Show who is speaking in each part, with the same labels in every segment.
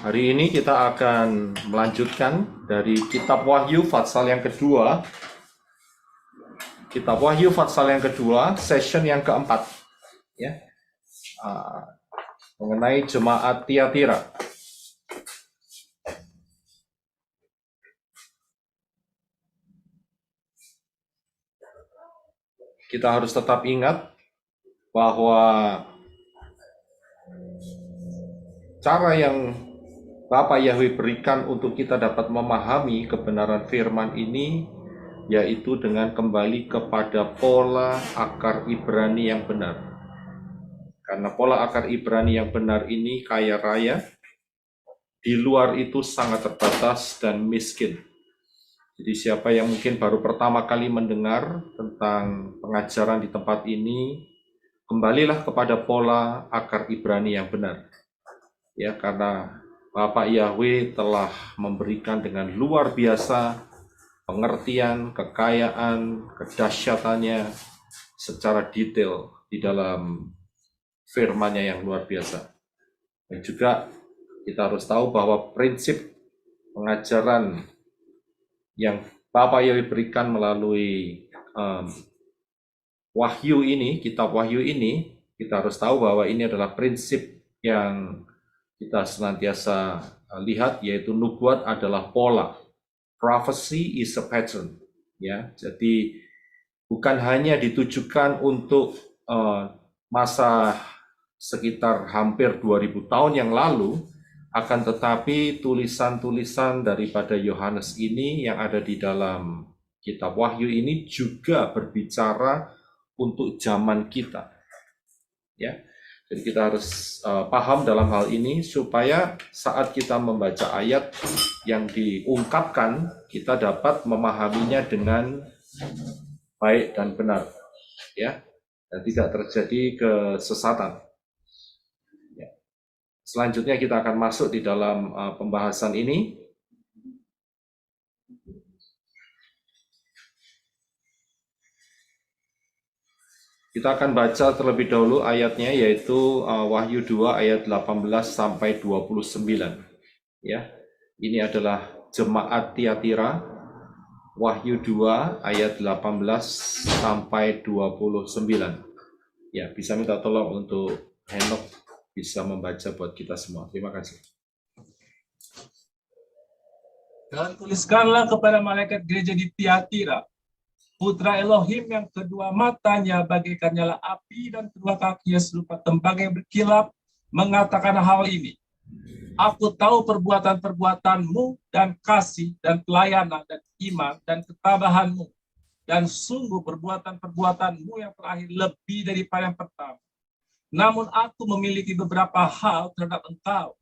Speaker 1: Hari ini kita akan melanjutkan dari Kitab Wahyu Fatsal yang kedua. Kitab Wahyu Fatsal yang kedua, session yang keempat, ya, mengenai jemaat Tiatira. Kita harus tetap ingat bahwa cara yang Bapa Yahweh berikan untuk kita dapat memahami kebenaran firman ini yaitu dengan kembali kepada pola akar Ibrani yang benar. Karena pola akar Ibrani yang benar ini kaya raya, di luar itu sangat terbatas dan miskin. Jadi siapa yang mungkin baru pertama kali mendengar tentang pengajaran di tempat ini, kembalilah kepada pola akar Ibrani yang benar. Ya, karena Bapak Yahweh telah memberikan dengan luar biasa pengertian, kekayaan, kedahsyatannya secara detail di dalam firman-Nya yang luar biasa. Dan juga kita harus tahu bahwa prinsip pengajaran yang Bapak Yahweh berikan melalui Wahyu ini, kitab Wahyu ini, kita harus tahu bahwa ini adalah prinsip yang kita senantiasa lihat, yaitu nubuat adalah pola. Prophecy is a pattern. Ya, jadi bukan hanya ditujukan untuk masa sekitar hampir 2000 tahun yang lalu, akan tetapi tulisan-tulisan daripada Yohanes ini yang ada di dalam kitab Wahyu ini juga berbicara untuk zaman kita. Ya. Jadi kita harus paham dalam hal ini supaya saat kita membaca ayat yang diungkapkan, kita dapat memahaminya dengan baik dan benar, ya, dan tidak terjadi kesesatan. Ya. Selanjutnya kita akan masuk di dalam pembahasan ini. Kita akan baca terlebih dahulu ayatnya, yaitu Wahyu 2 ayat 18 sampai 29. Ya, ini adalah jemaat Tiatira, Wahyu 2 ayat 18 sampai 29. Ya, bisa minta tolong untuk Henok bisa membaca buat kita semua. Terima kasih.
Speaker 2: Dan tuliskanlah kepada malaikat gereja di Tiatira, putra Elohim yang kedua matanya bagaikan nyala api dan kedua kakinya serupa tembaga yang berkilap, mengatakan hal ini. Aku tahu perbuatan-perbuatanmu dan kasih dan pelayanan dan iman dan ketabahanmu. Dan sungguh perbuatan-perbuatanmu yang terakhir lebih daripada yang pertama. Namun aku memiliki beberapa hal terhadap engkau.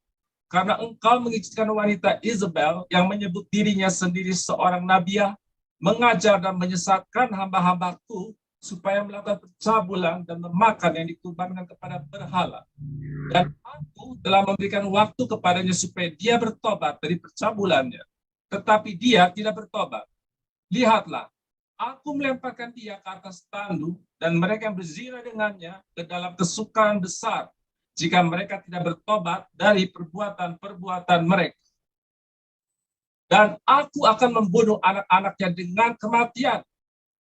Speaker 2: Karena engkau mengizinkan wanita Isabel yang menyebut dirinya sendiri seorang nabiah, mengajar dan menyesatkan hamba-hambaku supaya melakukan pencabulan dan memakan yang dikurbankan kepada berhala. Dan aku telah memberikan waktu kepadanya supaya dia bertobat dari percabulannya. Tetapi dia tidak bertobat. Lihatlah, aku melemparkan dia ke atas tandu dan mereka yang berzina dengannya ke dalam kesukaran besar jika mereka tidak bertobat dari perbuatan-perbuatan mereka. Dan aku akan membunuh anak-anaknya dengan kematian.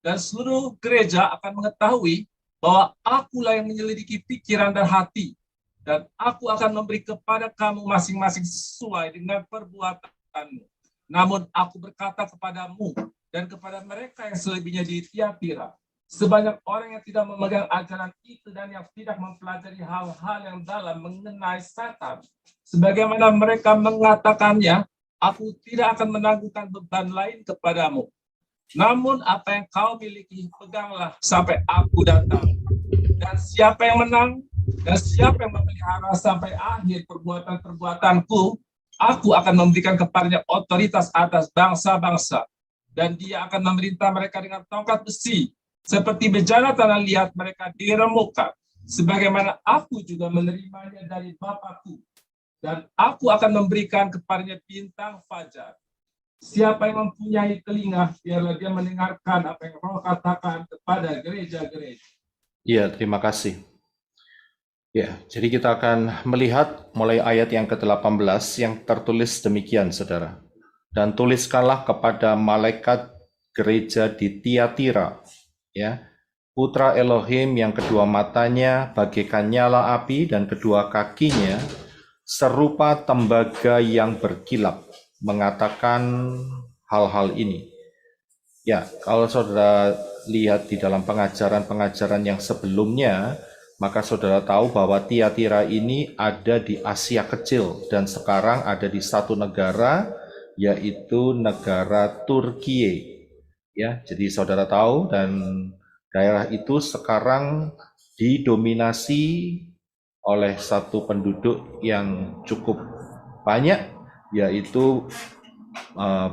Speaker 2: Dan seluruh gereja akan mengetahui bahwa akulah yang menyelidiki pikiran dan hati. Dan aku akan memberi kepada kamu masing-masing sesuai dengan perbuatanmu. Namun aku berkata kepadamu dan kepada mereka yang selebihnya di Tiatira, sebanyak orang yang tidak memegang ajaran itu dan yang tidak mempelajari hal-hal yang dalam mengenai setan, sebagaimana mereka mengatakannya, aku tidak akan menangguhkan beban lain kepadamu. Namun apa yang kau miliki, peganglah sampai aku datang. Dan siapa yang menang, dan siapa yang memelihara sampai akhir perbuatan-perbuatanku, aku akan memberikan kepadanya otoritas atas bangsa-bangsa. Dan dia akan memerintah mereka dengan tongkat besi. Seperti bejana tanah liat mereka diremukkan. Sebagaimana aku juga menerimanya dari Bapakku. Dan aku akan memberikan kepadanya bintang fajar. Siapa yang mempunyai telinga, biarlah dia mendengarkan apa yang Roh katakan kepada gereja-gereja.
Speaker 1: Ya, terima kasih. Ya, jadi kita akan melihat mulai ayat yang ke-18 yang tertulis demikian, saudara. Dan tuliskanlah kepada malaikat gereja di Tiatira, ya, putra Elohim yang kedua matanya bagaikan nyala api dan kedua kakinya serupa tembaga yang berkilap, mengatakan hal-hal ini. Ya, kalau saudara lihat di dalam pengajaran-pengajaran yang sebelumnya, maka saudara tahu bahwa Tiatira ini ada di Asia Kecil dan sekarang ada di satu negara, yaitu negara Turki. Ya, jadi saudara tahu, dan daerah itu sekarang didominasi oleh satu penduduk yang cukup banyak, yaitu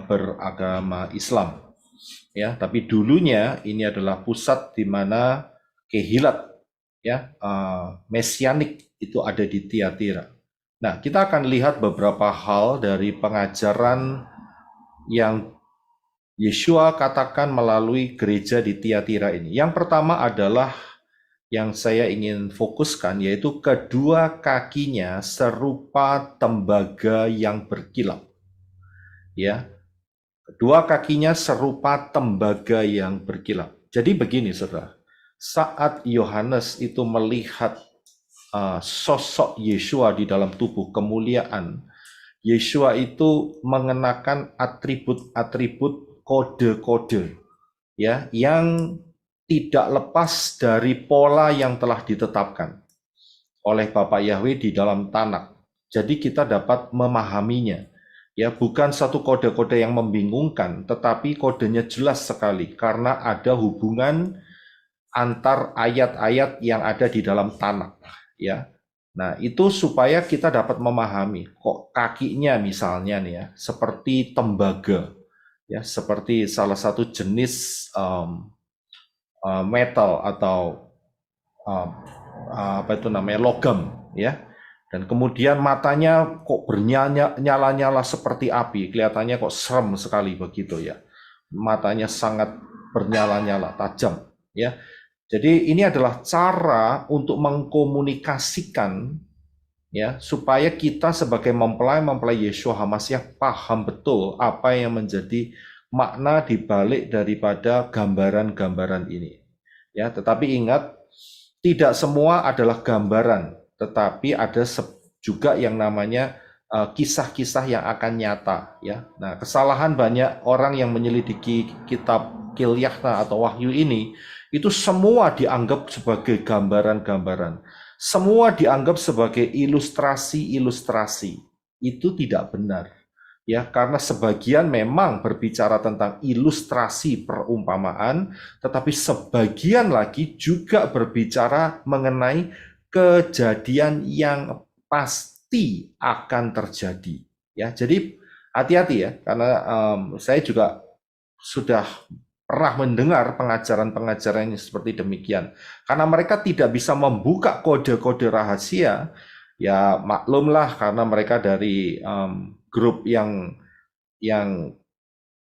Speaker 1: beragama Islam. Ya, tapi dulunya ini adalah pusat di mana kehilat, ya, mesianik itu ada di Tiatira. Nah, kita akan lihat beberapa hal dari pengajaran yang Yeshua katakan melalui gereja di Tiatira ini. Yang pertama adalah yang saya ingin fokuskan, yaitu kedua kakinya serupa tembaga yang berkilap. Ya, kedua kakinya serupa tembaga yang berkilap. Jadi begini, saudara, saat Yohanes itu melihat sosok Yeshua di dalam tubuh kemuliaan, Yeshua itu mengenakan atribut-atribut kode-kode, ya, yang tidak lepas dari pola yang telah ditetapkan oleh Bapak Yahweh di dalam Tanakh. Jadi kita dapat memahaminya. Ya, bukan satu kode-kode yang membingungkan, tetapi kodenya jelas sekali karena ada hubungan antar ayat-ayat yang ada di dalam Tanakh, ya. Nah, itu supaya kita dapat memahami kok kakinya misalnya nih ya, seperti tembaga, ya, seperti salah satu jenis metal atau apa itu namanya, logam, ya. Dan kemudian matanya kok bernyala-nyala seperti api, kelihatannya kok serem sekali begitu ya. Matanya sangat bernyala-nyala, tajam, ya. Jadi ini adalah cara untuk mengkomunikasikan, ya, supaya kita sebagai mempelai Yeshua HaMashiach paham betul apa yang menjadi makna dibalik daripada gambaran-gambaran ini. Ya, tetapi ingat, tidak semua adalah gambaran, tetapi ada juga yang namanya kisah-kisah yang akan nyata, ya. Nah, kesalahan banyak orang yang menyelidiki kitab Kilyahna atau Wahyu ini, itu semua dianggap sebagai gambaran-gambaran, semua dianggap sebagai ilustrasi-ilustrasi. Itu tidak benar, ya, karena sebagian memang berbicara tentang ilustrasi perumpamaan, tetapi sebagian lagi juga berbicara mengenai kejadian yang pasti akan terjadi, ya. Jadi hati-hati ya, karena saya juga sudah pernah mendengar pengajaran-pengajaran yang seperti demikian. Karena mereka tidak bisa membuka kode-kode rahasia, ya maklumlah karena mereka dari grup yang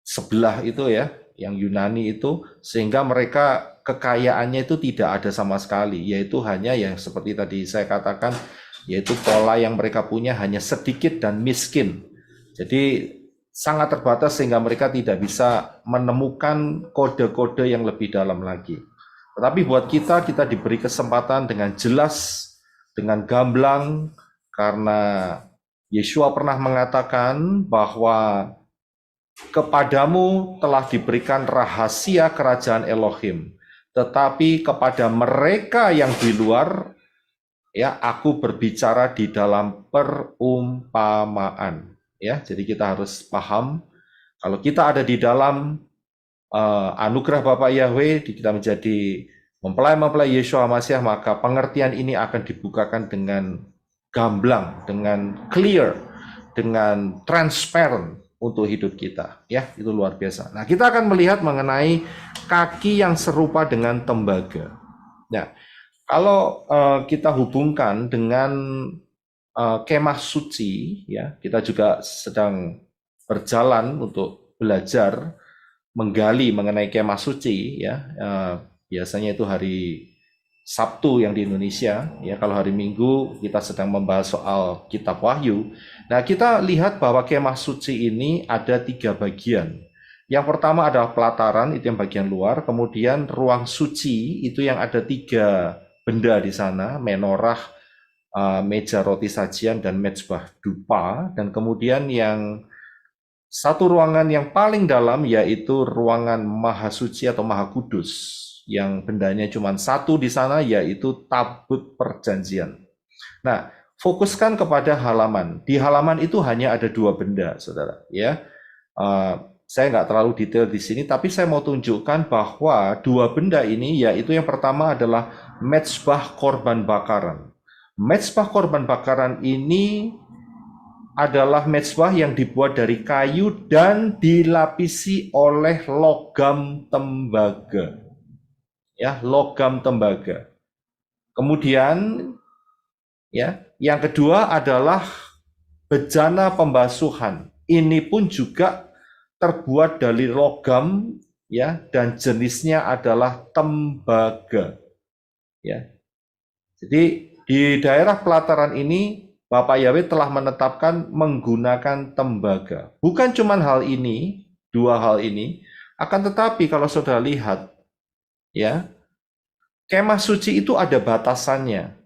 Speaker 1: sebelah itu ya, yang Yunani itu, sehingga mereka kekayaannya itu tidak ada sama sekali, yaitu hanya yang seperti tadi saya katakan, yaitu pola yang mereka punya hanya sedikit dan miskin. Jadi sangat terbatas sehingga mereka tidak bisa menemukan kode-kode yang lebih dalam lagi. Tetapi buat kita diberi kesempatan dengan jelas, dengan gamblang, karena Yeshua pernah mengatakan bahwa kepadamu telah diberikan rahasia kerajaan Elohim, tetapi kepada mereka yang di luar, ya, aku berbicara di dalam perumpamaan. Ya, jadi kita harus paham, kalau kita ada di dalam anugerah Bapak Yahweh, kita menjadi mempelai Yeshua HaMashiach, maka pengertian ini akan dibukakan dengan gamblang, dengan clear, dengan transparent untuk hidup kita, ya. Itu luar biasa. Nah, kita akan melihat mengenai kaki yang serupa dengan tembaga. Nah, kalau kita hubungkan dengan kemah suci, ya, kita juga sedang berjalan untuk belajar menggali mengenai kemah suci, ya. Biasanya itu hari Sabtu yang di Indonesia, ya kalau hari Minggu kita sedang membahas soal kitab Wahyu. Nah, kita lihat bahwa kemah suci ini ada 3 bagian. Yang pertama adalah pelataran, itu yang bagian luar. Kemudian ruang suci, itu yang ada 3 benda di sana, menorah, meja roti sajian, dan mezbah dupa. Dan kemudian yang satu ruangan yang paling dalam yaitu ruangan Maha Suci atau Maha Kudus, yang bendanya cuma satu di sana, yaitu tabut perjanjian. Nah, fokuskan kepada halaman. Di halaman itu hanya ada 2 benda, saudara. Ya, saya nggak terlalu detail di sini, tapi saya mau tunjukkan bahwa 2 benda ini, yaitu yang pertama adalah mezbah korban bakaran. Mezbah korban bakaran ini adalah mezbah yang dibuat dari kayu dan dilapisi oleh logam tembaga. Ya, logam tembaga. Kemudian ya, yang kedua adalah bejana pembasuhan. Ini pun juga terbuat dari logam, ya, dan jenisnya adalah tembaga. Ya. Jadi di daerah pelataran ini Bapak Yahweh telah menetapkan menggunakan tembaga. Bukan cuma hal ini, 2 hal ini, akan tetapi kalau saudara lihat, ya, kemah suci itu ada batasannya.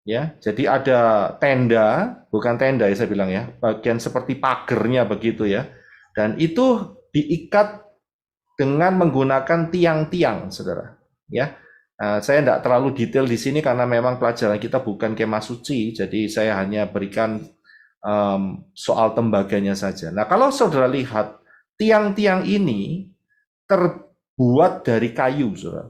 Speaker 1: Ya, jadi ada tenda, bukan tenda ya saya bilang ya, bagian seperti pagernya begitu ya. Dan itu diikat dengan menggunakan tiang-tiang, saudara. Ya, saya tidak terlalu detail di sini karena memang pelajaran kita bukan kemah suci, jadi saya hanya berikan soal tembaganya saja. Nah, kalau saudara lihat, tiang-tiang ini terbuat dari kayu, saudara.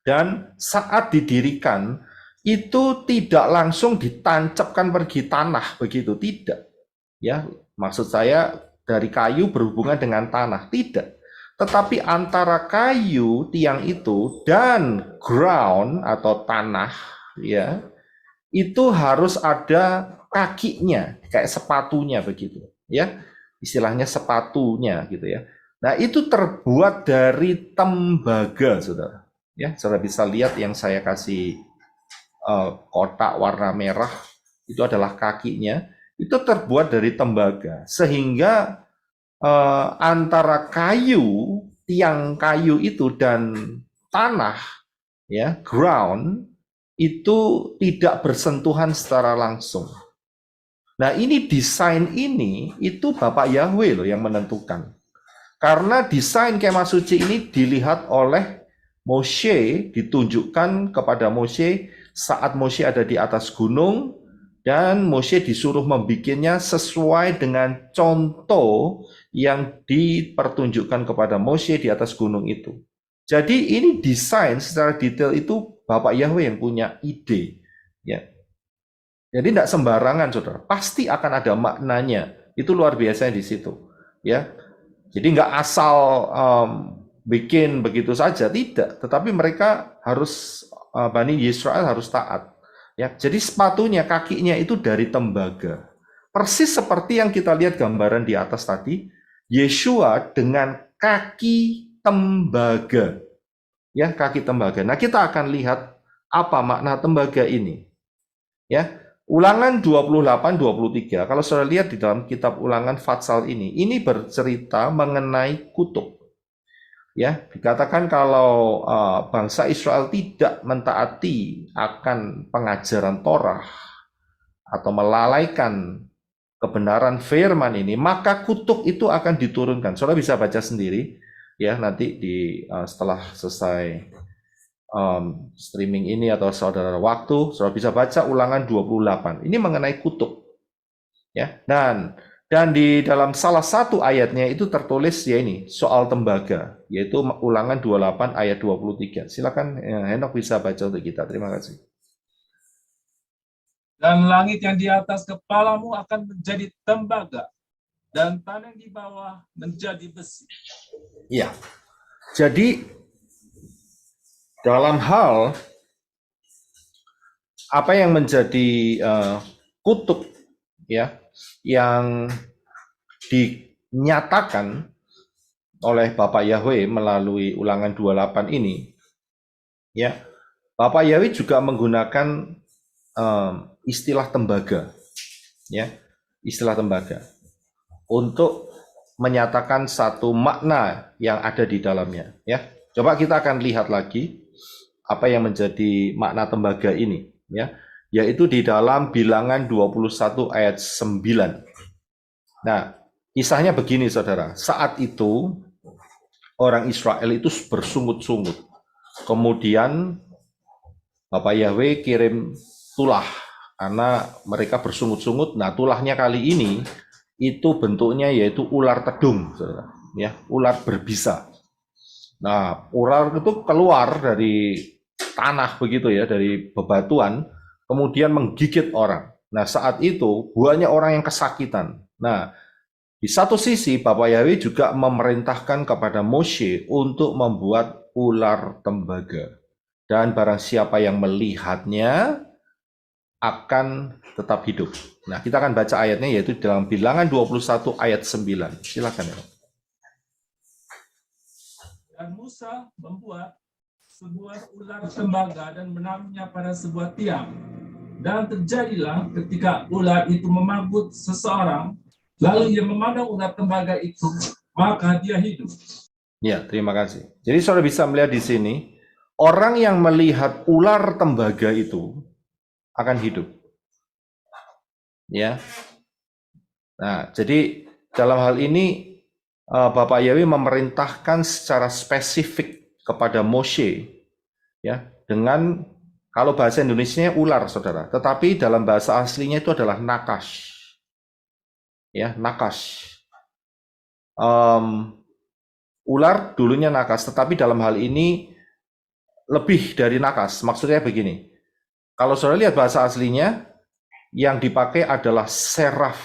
Speaker 1: Dan saat didirikan, itu tidak langsung ditancapkan pergi tanah, begitu, tidak. Ya, maksud saya dari kayu berhubungan dengan tanah, tidak. Tetapi antara kayu tiang itu dan ground atau tanah, ya, itu harus ada kakinya, kayak sepatunya begitu, ya, istilahnya sepatunya gitu ya. Nah, itu terbuat dari tembaga, saudara. Ya, saudara bisa lihat yang saya kasih kotak warna merah itu adalah kakinya, itu terbuat dari tembaga, sehingga antara kayu, tiang kayu itu dan tanah, ya, ground, itu tidak bersentuhan secara langsung. Nah, ini desain ini itu Bapak Yahweh loh yang menentukan. Karena desain kemah suci ini dilihat oleh Moshe, ditunjukkan kepada Moshe saat Moshe ada di atas gunung, dan Moshe disuruh membikinnya sesuai dengan contoh yang dipertunjukkan kepada Moshe di atas gunung itu. Jadi ini desain secara detail itu Bapak Yahweh yang punya ide. Ya. Jadi tidak sembarangan, saudara. Pasti akan ada maknanya. Itu luar biasa di situ. Ya. Jadi nggak asal bikin begitu saja, tidak. Tetapi mereka harus, Bani Israel harus taat. Ya, jadi sepatunya, kakinya itu dari tembaga. Persis seperti yang kita lihat gambaran di atas tadi, Yeshua dengan kaki tembaga. Ya, kaki tembaga. Nah, kita akan lihat apa makna tembaga ini. Ya, Ulangan 28-23, kalau saudara lihat di dalam kitab Ulangan Fatsal ini bercerita mengenai kutuk. Ya, dikatakan kalau bangsa Israel tidak mentaati akan pengajaran Torah atau melalaikan kebenaran firman ini, maka kutuk itu akan diturunkan. Saudara bisa baca sendiri ya nanti setelah selesai streaming ini atau saudara waktu, saudara bisa baca Ulangan 28. Ini mengenai kutuk. Ya, dan di dalam salah satu ayatnya itu tertulis ya ini soal tembaga, yaitu Ulangan 28 ayat 23. Silakan Henok bisa baca untuk kita. Terima kasih.
Speaker 2: Dan langit yang di atas kepalamu akan menjadi tembaga, dan tanah di bawah menjadi besi.
Speaker 1: Iya. Jadi dalam hal apa yang menjadi kutuk ya yang dinyatakan oleh Bapak Yahweh melalui Ulangan 28 ini, ya, Bapak Yahweh juga menggunakan istilah tembaga, ya, istilah tembaga untuk menyatakan satu makna yang ada di dalamnya, ya. Coba kita akan lihat lagi apa yang menjadi makna tembaga ini, ya, yaitu di dalam Bilangan 21 ayat 9. Nah, kisahnya begini saudara, saat itu orang Israel itu bersungut-sungut, kemudian Bapak Yahweh kirim tulah karena mereka bersungut-sungut. Nah, tulahnya kali ini itu bentuknya yaitu ular tedung, saudara, ya, ular berbisa. Nah, ular itu keluar dari tanah begitu ya, dari bebatuan, kemudian menggigit orang. Nah, saat itu banyak orang yang kesakitan. Nah, di satu sisi Bapak Yahweh juga memerintahkan kepada Moshe untuk membuat ular tembaga. Dan barang siapa yang melihatnya akan tetap hidup. Nah, kita akan baca ayatnya yaitu dalam Bilangan 21 ayat 9. Silakan ya.
Speaker 2: Dan Musa membuat sebuah ular tembaga dan menanamnya pada sebuah tiang. Dan terjadilah ketika ular itu memabut seseorang, lalu ia memandang ular tembaga itu, maka dia hidup.
Speaker 1: Ya, terima kasih. Jadi saudara bisa melihat di sini, orang yang melihat ular tembaga itu akan hidup. Ya. Nah, jadi dalam hal ini Bapak Yahweh memerintahkan secara spesifik kepada Moshe, ya, dengan kalau bahasa Indonesianya ular, saudara, tetapi dalam bahasa aslinya itu adalah nakas, ya, nakas. Ular dulunya nakas, tetapi dalam hal ini lebih dari nakas. Maksudnya begini, kalau saudara lihat bahasa aslinya, yang dipakai adalah seraf,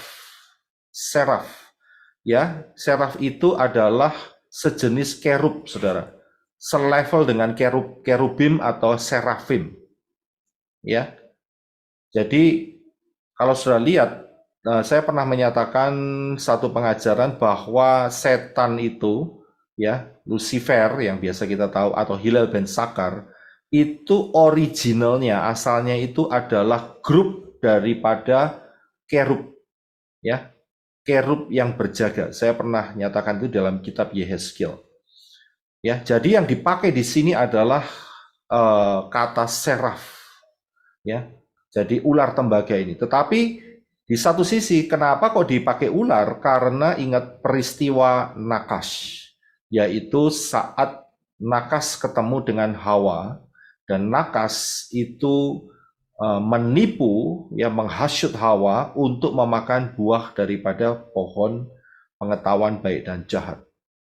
Speaker 1: ya, seraf itu adalah sejenis kerub, saudara, selevel dengan kerubim atau serafim, ya. Jadi kalau saudara lihat, saya pernah menyatakan satu pengajaran bahwa setan itu, ya, Lucifer yang biasa kita tahu atau Hillel ben Sakar, itu originalnya asalnya itu adalah grup daripada kerub, ya, kerub yang berjaga. Saya pernah nyatakan itu dalam kitab Yehezkiel. Ya, jadi yang dipakai di sini adalah kata seraf, ya. Jadi ular tembaga ini. Tetapi di satu sisi, kenapa kok dipakai ular? Karena ingat peristiwa Nakas, yaitu saat Nakas ketemu dengan Hawa, dan Nakas itu menipu, ya, menghasut Hawa untuk memakan buah daripada pohon pengetahuan baik dan jahat.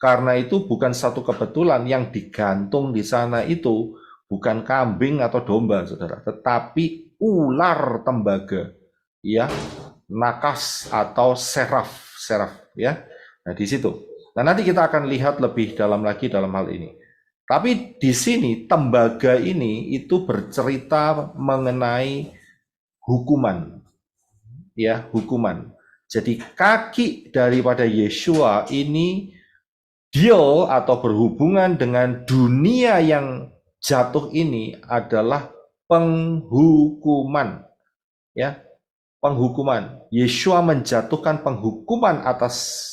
Speaker 1: Karena itu bukan satu kebetulan yang digantung di sana itu bukan kambing atau domba, saudara, tetapi ular tembaga, ya, nakas atau seraf, ya. Nah, di situ. Nah, nanti kita akan lihat lebih dalam lagi dalam hal ini. Tapi di sini tembaga ini itu bercerita mengenai hukuman, ya, hukuman. Jadi kaki daripada Yeshua ini deal atau berhubungan dengan dunia yang jatuh ini adalah penghukuman, ya, penghukuman. Yeshua menjatuhkan penghukuman atas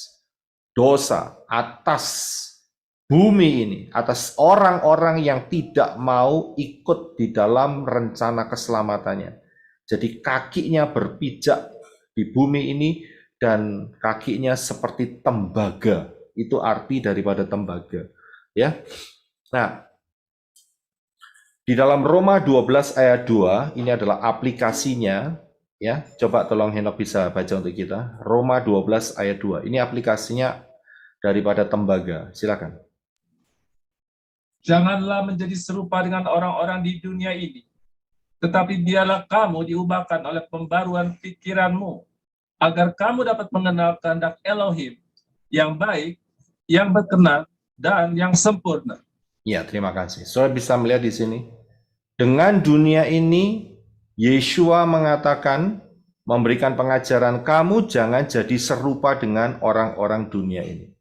Speaker 1: dosa, atas bumi ini, atas orang-orang yang tidak mau ikut di dalam rencana keselamatannya. Jadi kakinya berpijak di bumi ini dan kakinya seperti tembaga. Itu arti daripada tembaga, ya. Nah, di dalam Roma 12 ayat 2, ini adalah aplikasinya, ya. Coba tolong Henok bisa baca untuk kita. Roma 12 ayat 2. Ini aplikasinya daripada tembaga. Silakan.
Speaker 2: Janganlah menjadi serupa dengan orang-orang di dunia ini, tetapi biarlah kamu diubahkan oleh pembaruan pikiranmu, agar kamu dapat mengenal kehendak Elohim yang baik, yang berkenan, dan yang sempurna.
Speaker 1: Ya, terima kasih. Saudara bisa melihat di sini, dengan dunia ini, Yeshua mengatakan, memberikan pengajaran, kamu jangan jadi serupa dengan orang-orang dunia ini.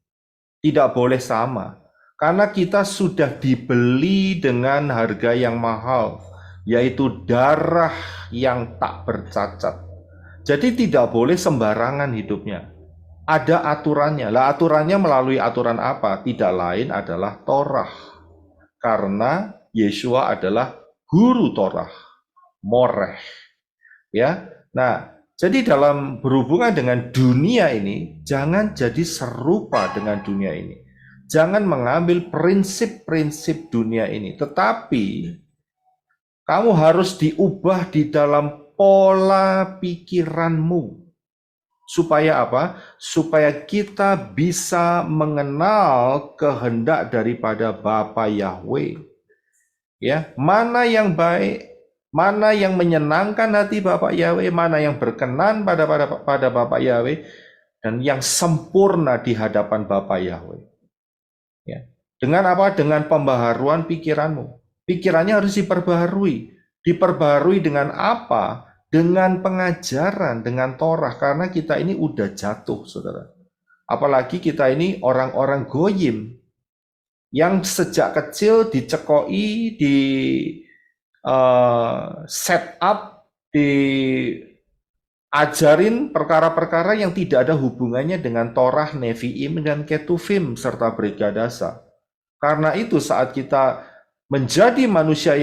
Speaker 1: Tidak boleh sama. Karena kita sudah dibeli dengan harga yang mahal, yaitu darah yang tak bercacat. Jadi tidak boleh sembarangan hidupnya. Ada aturannya. Lah aturannya melalui aturan apa? Tidak lain adalah Torah. Karena Yeshua adalah guru Torah, Moreh. Ya. Nah, jadi dalam berhubungan dengan dunia ini, jangan jadi serupa dengan dunia ini. Jangan mengambil prinsip-prinsip dunia ini, tetapi kamu harus diubah di dalam pola pikiranmu. Supaya apa? Supaya kita bisa mengenal kehendak daripada Bapa Yahweh. Ya, mana yang baik, mana yang menyenangkan hati Bapa Yahweh, mana yang berkenan pada Bapa Yahweh, dan yang sempurna di hadapan Bapa Yahweh. Ya. Dengan apa? Dengan pembaharuan pikiranmu. Pikirannya harus diperbaharui. Diperbaharui dengan apa? Dengan pengajaran, dengan Torah, karena kita ini udah jatuh, saudara. Apalagi kita ini orang-orang goyim yang sejak kecil dicekoi, di set up, diajarin perkara-perkara yang tidak ada hubungannya dengan Torah, Nevi'im, dan Ketuvim, serta Brigadasa. Karena itu saat kita menjadi manusia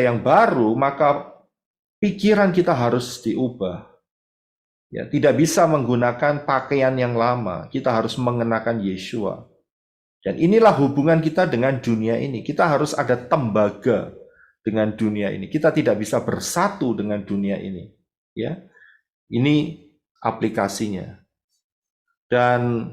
Speaker 1: yang baru, maka pikiran kita harus diubah. Ya, tidak bisa menggunakan pakaian yang lama. Kita harus mengenakan Yeshua. Dan inilah hubungan kita dengan dunia ini. Kita harus ada tembaga dengan dunia ini. Kita tidak bisa bersatu dengan dunia ini. Ya, ini aplikasinya. Dan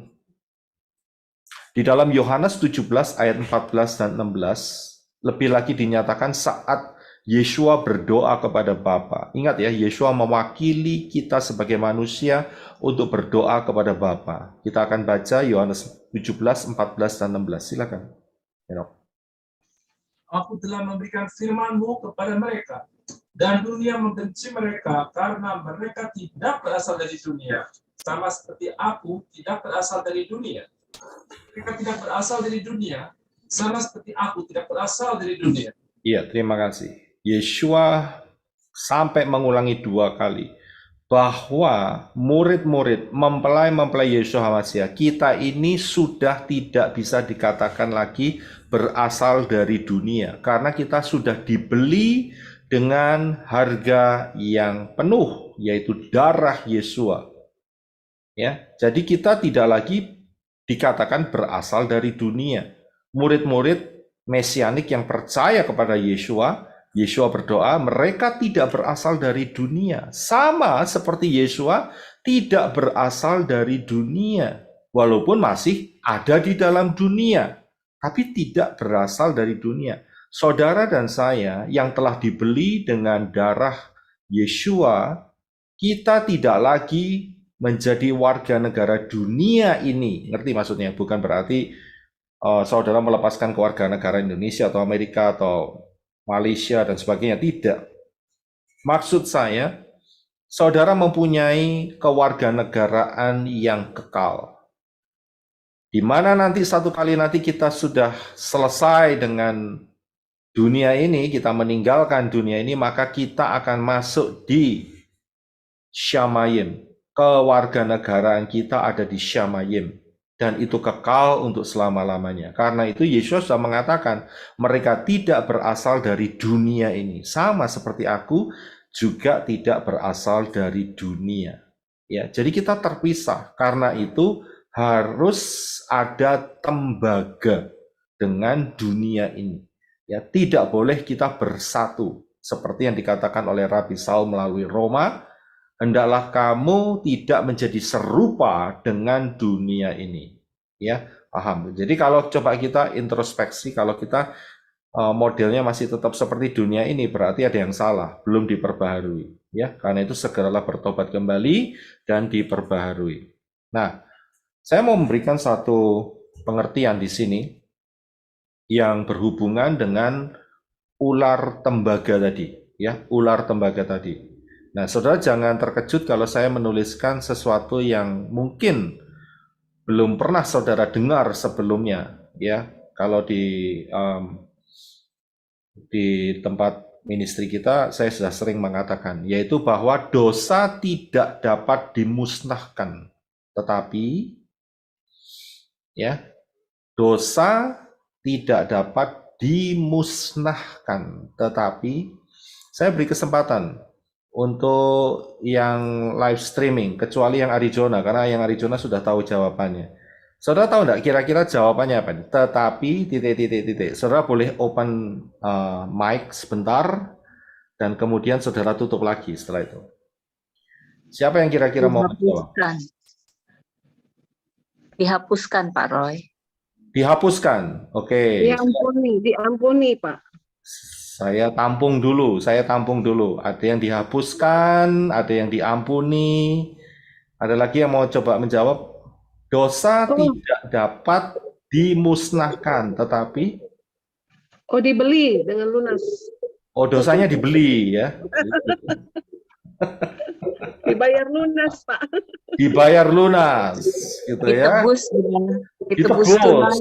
Speaker 1: di dalam Yohanes 17 ayat 14 dan 16, lebih lagi dinyatakan saat Yeshua berdoa kepada Bapa. Ingat ya, Yeshua mewakili kita sebagai manusia untuk berdoa kepada Bapa. Kita akan baca Yohanes 17, 14, dan 16. Silakan.
Speaker 2: Aku telah memberikan firman-Mu kepada mereka, dan dunia membenci mereka karena mereka tidak berasal dari dunia, sama seperti aku tidak berasal dari dunia. Mereka tidak berasal dari dunia, sama seperti aku tidak berasal dari dunia.
Speaker 1: Iya, terima kasih. Yeshua sampai mengulangi 2 kali bahwa murid-murid mempelai Yeshua HaMashiach kita ini sudah tidak bisa dikatakan lagi berasal dari dunia, karena kita sudah dibeli dengan harga yang penuh, yaitu darah Yeshua. Ya, jadi kita tidak lagi dikatakan berasal dari dunia. Murid-murid mesianik yang percaya kepada Yeshua, Yeshua berdoa, mereka tidak berasal dari dunia. Sama seperti Yeshua tidak berasal dari dunia. Walaupun masih ada di dalam dunia, tapi tidak berasal dari dunia. Saudara dan saya yang telah dibeli dengan darah Yeshua, kita tidak lagi menjadi warga negara dunia ini. Ngerti maksudnya? Bukan berarti saudara melepaskan kewarganegaraan Indonesia atau Amerika atau Malaysia dan sebagainya. Tidak. Maksud saya, saudara mempunyai kewarganegaraan yang kekal. Di mana nanti satu kali nanti kita sudah selesai dengan dunia ini, kita meninggalkan dunia ini, maka kita akan masuk di Shamayim. Kewarganegaraan kita ada di Shamayim. Dan itu kekal untuk selama-lamanya. Karena itu Yesus sudah mengatakan, mereka tidak berasal dari dunia ini. Sama seperti aku juga tidak berasal dari dunia. Ya, jadi kita terpisah. Karena itu harus ada tembaga dengan dunia ini. Ya, tidak boleh kita bersatu. Seperti yang dikatakan oleh Rabi Saul melalui Roma, hendaklah kamu tidak menjadi serupa dengan dunia ini. Ya, paham. Jadi kalau coba kita introspeksi, kalau kita modelnya masih tetap seperti dunia ini, berarti ada yang salah, belum diperbaharui. Ya, karena itu segeralah bertobat kembali dan diperbaharui. Nah, saya mau memberikan satu pengertian di sini yang berhubungan dengan ular tembaga tadi. Ya, ular tembaga tadi. Nah, saudara jangan terkejut kalau saya menuliskan sesuatu yang mungkin belum pernah saudara dengar sebelumnya, ya. Kalau di tempat ministry kita, saya sudah sering mengatakan, yaitu bahwa dosa tidak dapat dimusnahkan, tetapi ya, dosa tidak dapat dimusnahkan, tetapi saya beri kesempatan untuk yang live streaming, kecuali yang Arizona, karena yang Arizona sudah tahu jawabannya. Saudara tahu enggak kira-kira jawabannya apa? Tetapi titik. Saudara boleh open mic sebentar dan kemudian saudara tutup lagi setelah itu. Siapa yang kira-kira mau menjawab?
Speaker 3: Dihapuskan, Pak Roy.
Speaker 1: Dihapuskan. Oke.
Speaker 4: Diampuni, Pak.
Speaker 1: Saya tampung dulu. Ada yang dihapuskan, ada yang diampuni. Ada lagi yang mau coba menjawab? Dosa tidak dapat dimusnahkan, tetapi
Speaker 4: dibeli dengan lunas.
Speaker 1: dosanya dibeli ya.
Speaker 4: Dibayar lunas, Pak.
Speaker 1: Dibayar lunas, gitu ya.
Speaker 3: Ditebus tunai.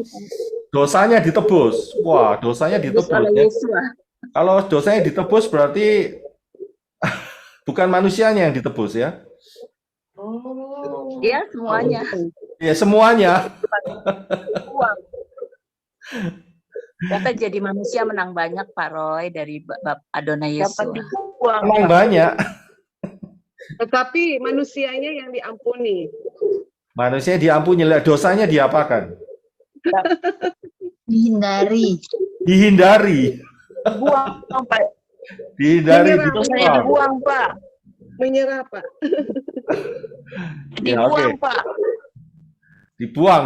Speaker 1: Dosanya ditebus. Wah, dosanya ditebus ya. Kalau dosanya ditebus berarti bukan manusianya yang ditebus ya.
Speaker 3: Iya, semuanya.
Speaker 1: Ya, semuanya.
Speaker 3: Kita jadi manusia menang banyak, Pak Roy, dari Adonai Yesus.
Speaker 1: Menang banyak.
Speaker 4: Tetapi manusianya yang diampuni.
Speaker 1: Manusia diampuni, dosanya diapakan?
Speaker 3: Dihindari.
Speaker 4: Dibuang, Pak.
Speaker 1: Dihindari.
Speaker 4: Dosanya dibuang, Pak. Menyerah, Pak.
Speaker 1: Dibuang,
Speaker 4: Pak.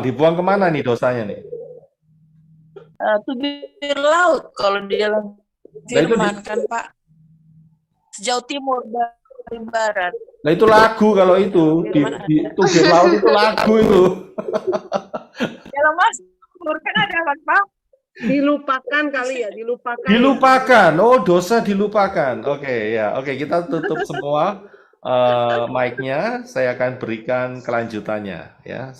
Speaker 1: Dibuang kemana nih dosanya nih?
Speaker 5: Tubir laut kalau dia firmankan, Pak. Sejauh timur dari barat.
Speaker 1: Nah itu lagu kalau itu di tubir laut itu lagu itu.
Speaker 5: Kalau Mas, kan ada kan, Pak?
Speaker 4: Dilupakan kali ya, dilupakan.
Speaker 1: Dilupakan. Oh, dosa dilupakan. Oke, ya. Oke, kita tutup semua mic-nya. Saya akan berikan kelanjutannya ya.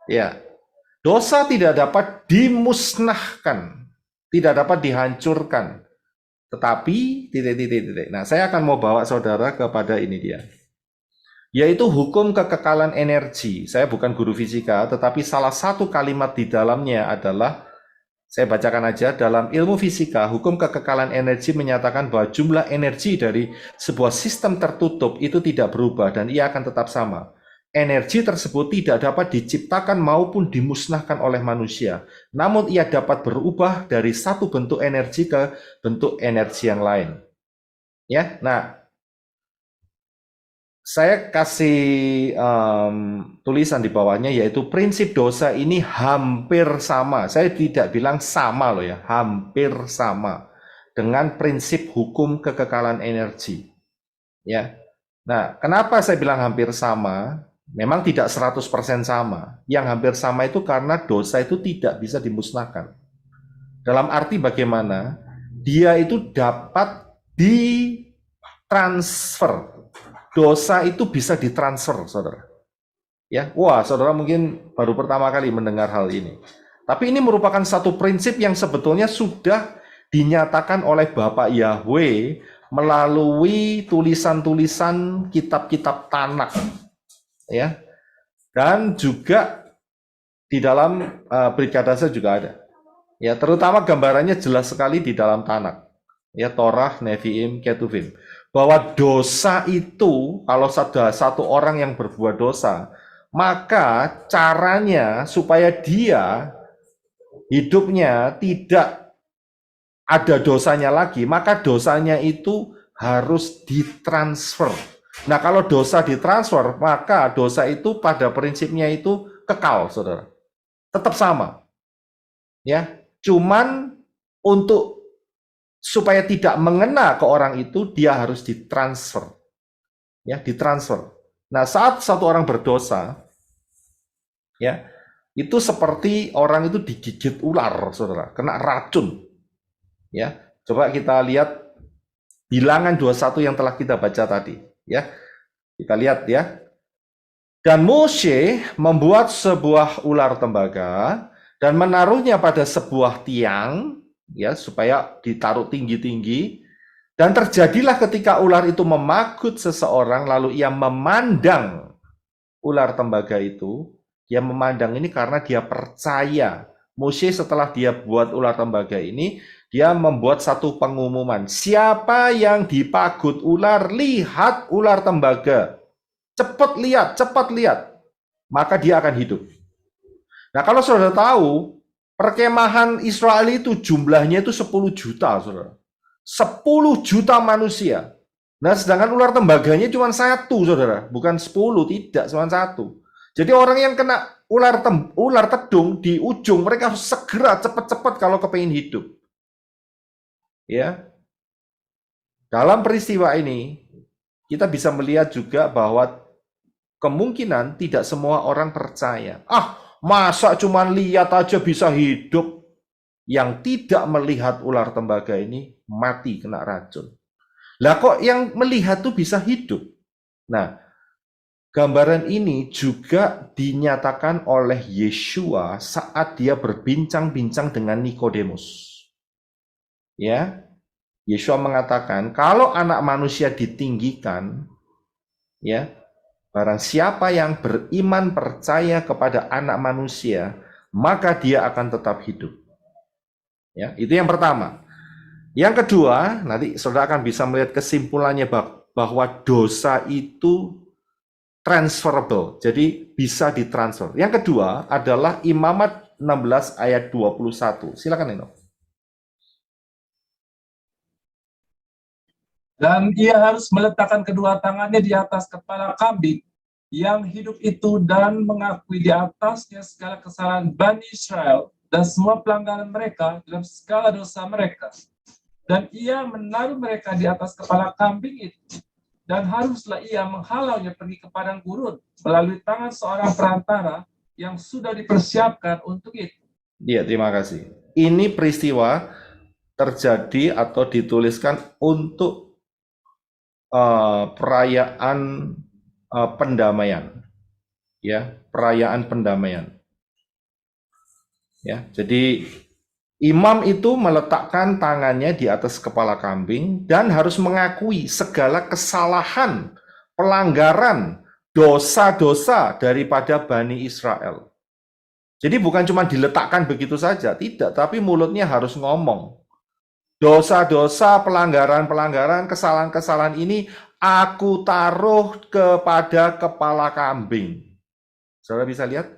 Speaker 1: Ya. Dosa tidak dapat dimusnahkan, tidak dapat dihancurkan. Tetapi titik. Nah, saya akan mau bawa saudara kepada ini dia. Yaitu hukum kekekalan energi. Saya bukan guru fisika, tetapi salah satu kalimat di dalamnya adalah, saya bacakan aja, dalam ilmu fisika, hukum kekekalan energi menyatakan bahwa jumlah energi dari sebuah sistem tertutup itu tidak berubah dan ia akan tetap sama. Energi tersebut tidak dapat diciptakan maupun dimusnahkan oleh manusia, namun ia dapat berubah dari satu bentuk energi ke bentuk energi yang lain. Ya, nah, saya kasih tulisan di bawahnya, yaitu prinsip dosa ini hampir sama. Saya tidak bilang sama loh ya, hampir sama dengan prinsip hukum kekekalan energi. Ya. Nah, kenapa saya bilang hampir sama? Memang tidak 100% sama. Yang hampir sama itu karena dosa itu tidak bisa dimusnahkan. Dalam arti bagaimana? Dia itu dapat ditransfer. Dosa itu bisa ditransfer, saudara. Ya, wah, saudara mungkin baru pertama kali mendengar hal ini. Tapi ini merupakan satu prinsip yang sebetulnya sudah dinyatakan oleh Bapak Yahweh melalui tulisan-tulisan kitab-kitab Tanakh, ya. Dan juga di dalam Brikadase juga ada. Ya, terutama gambarannya jelas sekali di dalam Tanakh. Ya, Torah, Nevi'im, Ketuvim. Bahwa dosa itu, kalau satu orang yang berbuat dosa, maka caranya supaya dia hidupnya tidak ada dosanya lagi, maka dosanya itu harus ditransfer. Nah, kalau dosa ditransfer, maka dosa itu pada prinsipnya itu kekal, saudara. Tetap sama. Ya, cuman untuk supaya tidak mengena ke orang itu, dia harus ditransfer. Ya, ditransfer. Nah, saat satu orang berdosa, ya, itu seperti orang itu digigit ular, saudara, kena racun. Ya, coba kita lihat Bilangan 21 yang telah kita baca tadi. Ya, kita lihat ya. Dan Moshe membuat sebuah ular tembaga dan menaruhnya pada sebuah tiang, ya, supaya ditaruh tinggi-tinggi. Dan terjadilah ketika ular itu memagut seseorang, lalu ia memandang ular tembaga itu. Dia memandang ini karena dia percaya. Moshe setelah dia buat ular tembaga ini, dia membuat satu pengumuman. Siapa yang dipagut ular, lihat ular tembaga. Cepat lihat. Maka dia akan hidup. Nah, kalau saudara tahu, perkemahan Israel itu jumlahnya itu 10 juta, saudara. 10 juta manusia. Nah, sedangkan ular tembaganya cuma 1, saudara. Bukan 10, tidak, cuma 1. Jadi orang yang kena ular tedung di ujung, mereka harus segera cepat-cepat kalau kepingin hidup. Ya. Dalam peristiwa ini, kita bisa melihat juga bahwa kemungkinan tidak semua orang percaya. Masa cuma lihat aja bisa hidup? Yang tidak melihat ular tembaga ini mati kena racun. Lah kok yang melihat tuh bisa hidup? Nah, gambaran ini juga dinyatakan oleh Yeshua saat dia berbincang-bincang dengan Nikodemus. Ya, Yeshua mengatakan, kalau anak manusia ditinggikan, ya, barang siapa yang beriman percaya kepada anak manusia, maka dia akan tetap hidup. Ya, itu yang pertama. Yang kedua, nanti saudara akan bisa melihat kesimpulannya bahwa dosa itu transferable, jadi bisa ditransfer. Yang kedua adalah Imamat 16 ayat 21. Silakan Nino.
Speaker 2: Dan ia harus meletakkan kedua tangannya di atas kepala kambing yang hidup itu dan mengakui di atasnya segala kesalahan Bani Israel dan semua pelanggaran mereka dalam segala dosa mereka. Dan ia menaruh mereka di atas kepala kambing itu. Dan haruslah ia menghalaunya pergi ke padang gurun melalui tangan seorang perantara yang sudah dipersiapkan untuk itu.
Speaker 1: Iya, terima kasih. Ini peristiwa terjadi atau dituliskan untuk perayaan pendamaian, ya, perayaan pendamaian. Ya, jadi imam itu meletakkan tangannya di atas kepala kambing dan harus mengakui segala kesalahan, pelanggaran, dosa-dosa daripada Bani Israel. Jadi bukan cuma diletakkan begitu saja, tidak, tapi mulutnya harus ngomong. Dosa-dosa, pelanggaran-pelanggaran, kesalahan-kesalahan ini aku taruh kepada kepala kambing. Saudara bisa lihat?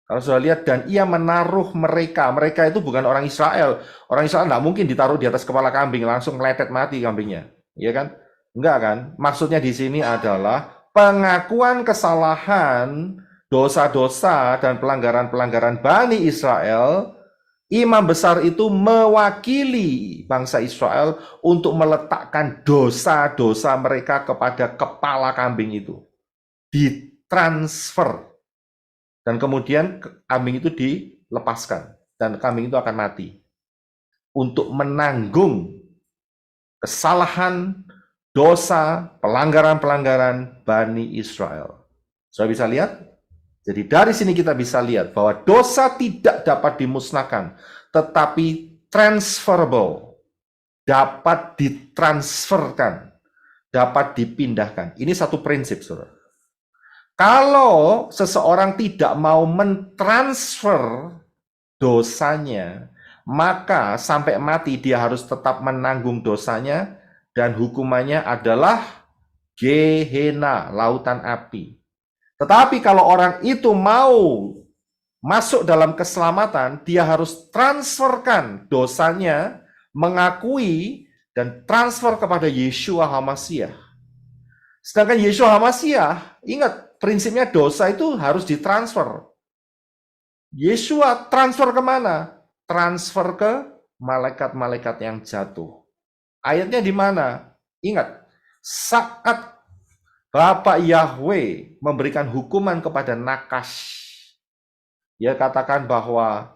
Speaker 1: Kalau saudara lihat, dan ia menaruh mereka. Mereka itu bukan orang Israel. Orang Israel nggak mungkin ditaruh di atas kepala kambing, langsung meletet mati kambingnya. Iya kan? Enggak kan? Maksudnya di sini adalah pengakuan kesalahan, dosa-dosa, dan pelanggaran-pelanggaran Bani Israel. Imam besar itu mewakili bangsa Israel untuk meletakkan dosa-dosa mereka kepada kepala kambing itu. Ditransfer. Dan kemudian kambing itu dilepaskan. Dan kambing itu akan mati. Untuk menanggung kesalahan, dosa, pelanggaran-pelanggaran Bani Israel. Sudah bisa lihat? Jadi dari sini kita bisa lihat bahwa dosa tidak dapat dimusnahkan, tetapi transferable, dapat ditransferkan, dapat dipindahkan. Ini satu prinsip, saudara. Kalau seseorang tidak mau mentransfer dosanya, maka sampai mati dia harus tetap menanggung dosanya, dan hukumannya adalah Gehenna, lautan api. Tetapi kalau orang itu mau masuk dalam keselamatan, dia harus transferkan dosanya, mengakui, dan transfer kepada Yeshua HaMashiach. Sedangkan Yeshua HaMashiach, ingat, prinsipnya dosa itu harus ditransfer. Yeshua transfer kemana? Transfer ke malaikat-malaikat yang jatuh. Ayatnya di mana? Ingat, saat Bapak Yahweh memberikan hukuman kepada Nakash. Dia katakan bahwa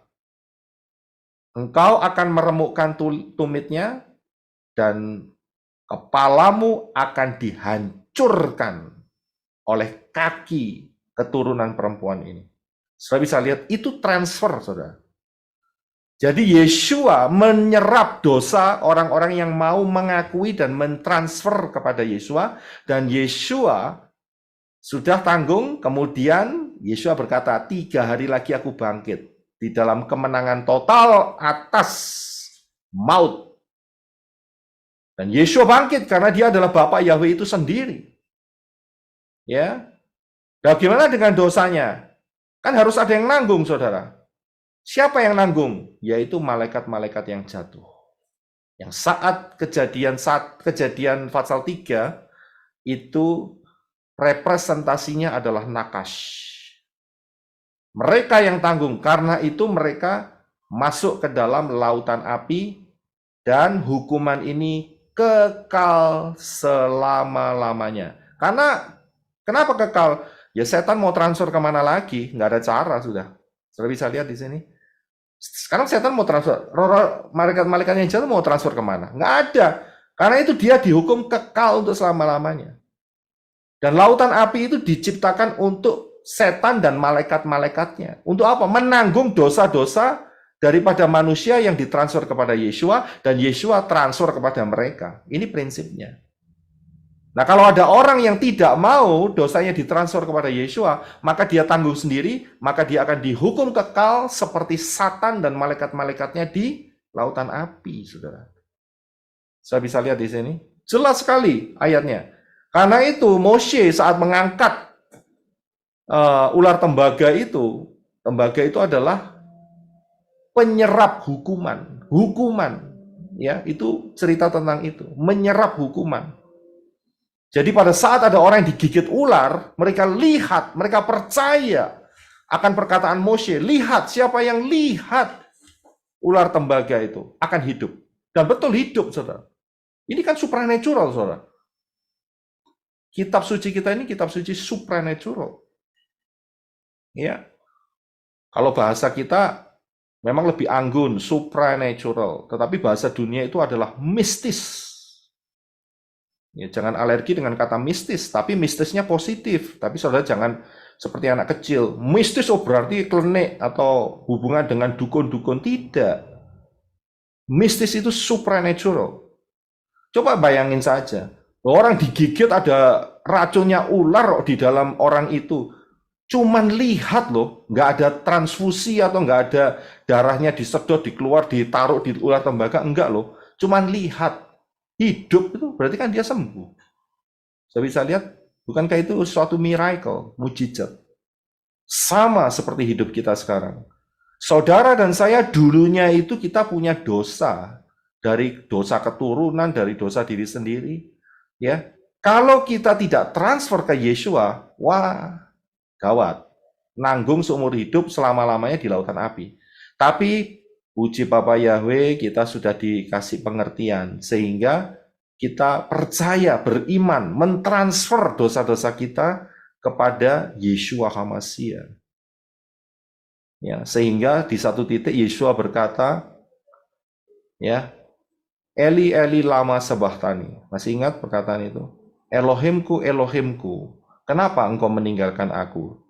Speaker 1: engkau akan meremukkan tumitnya dan kepalamu akan dihancurkan oleh kaki keturunan perempuan ini. Saudara bisa lihat, itu transfer, saudara. Jadi Yeshua menyerap dosa orang-orang yang mau mengakui dan mentransfer kepada Yeshua, dan Yeshua sudah tanggung. Kemudian Yeshua berkata, 3 hari lagi aku bangkit di dalam kemenangan total atas maut. Dan Yeshua bangkit karena dia adalah Bapa Yahweh itu sendiri. Ya. Bagaimana dengan dosanya? Kan harus ada yang nanggung, saudara. Siapa yang nanggung? Yaitu malaikat-malaikat yang jatuh. Yang saat kejadian pasal 3 itu representasinya adalah Nakash. Mereka yang tanggung, karena itu mereka masuk ke dalam lautan api dan hukuman ini kekal selama-lamanya. Karena kenapa kekal? Ya setan mau transfer kemana lagi? Nggak ada cara sudah. Sudah bisa lihat di sini. Sekarang setan mau transfer. Malaikat-malaikat yang jatuh mau transfer kemana? Nggak ada. Karena itu dia dihukum kekal untuk selama-lamanya. Dan lautan api itu diciptakan untuk setan dan malaikat-malaikatnya. Untuk apa? Menanggung dosa-dosa daripada manusia yang ditransfer kepada Yeshua, dan Yeshua transfer kepada mereka. Ini prinsipnya. Nah, kalau ada orang yang tidak mau dosanya ditransfer kepada Yeshua, maka dia tanggung sendiri, maka dia akan dihukum kekal seperti Satan dan malaikat-malaikatnya di lautan api, saudara. Saya bisa lihat di sini. Jelas sekali ayatnya. Karena itu, Moshe saat mengangkat ular tembaga itu adalah penyerap hukuman. Hukuman, ya, itu cerita tentang itu, menyerap hukuman. Jadi pada saat ada orang yang digigit ular, mereka lihat, mereka percaya akan perkataan Moshe. Lihat, siapa yang lihat ular tembaga itu akan hidup. Dan betul hidup, saudara. Ini kan supernatural, saudara. Kitab suci kita ini kitab suci supernatural. Ya. Kalau bahasa kita memang lebih anggun, supernatural. Tetapi bahasa dunia itu adalah mistis. Ya, jangan alergi dengan kata mistis, tapi mistisnya positif. Tapi saudara jangan seperti anak kecil. Mistis berarti klenik atau hubungan dengan dukun-dukun. Tidak. Mistis itu supernatural. Coba bayangin saja. Orang digigit ada racunnya ular di dalam orang itu. Cuman lihat loh, nggak ada transfusi atau nggak ada darahnya disedot, dikeluar, ditaruh di ular tembaga. Enggak loh. Cuman lihat. Hidup itu berarti kan dia sembuh. Saya bisa lihat, bukankah itu suatu miracle, mujizat? Sama seperti hidup kita sekarang. Saudara dan saya dulunya itu kita punya dosa, dari dosa keturunan, dari dosa diri sendiri. Ya, kalau kita tidak transfer ke Yeshua, wah, gawat. Nanggung seumur hidup selama-lamanya di lautan api. Tapi puji Bapa Yahweh, kita sudah dikasih pengertian, sehingga kita percaya, beriman, mentransfer dosa-dosa kita kepada Yeshua HaMashiach. Ya, sehingga di satu titik Yeshua berkata, ya, Eli Eli lama sabachthani. Masih ingat perkataan itu? Elohimku, Elohimku, kenapa engkau meninggalkan aku?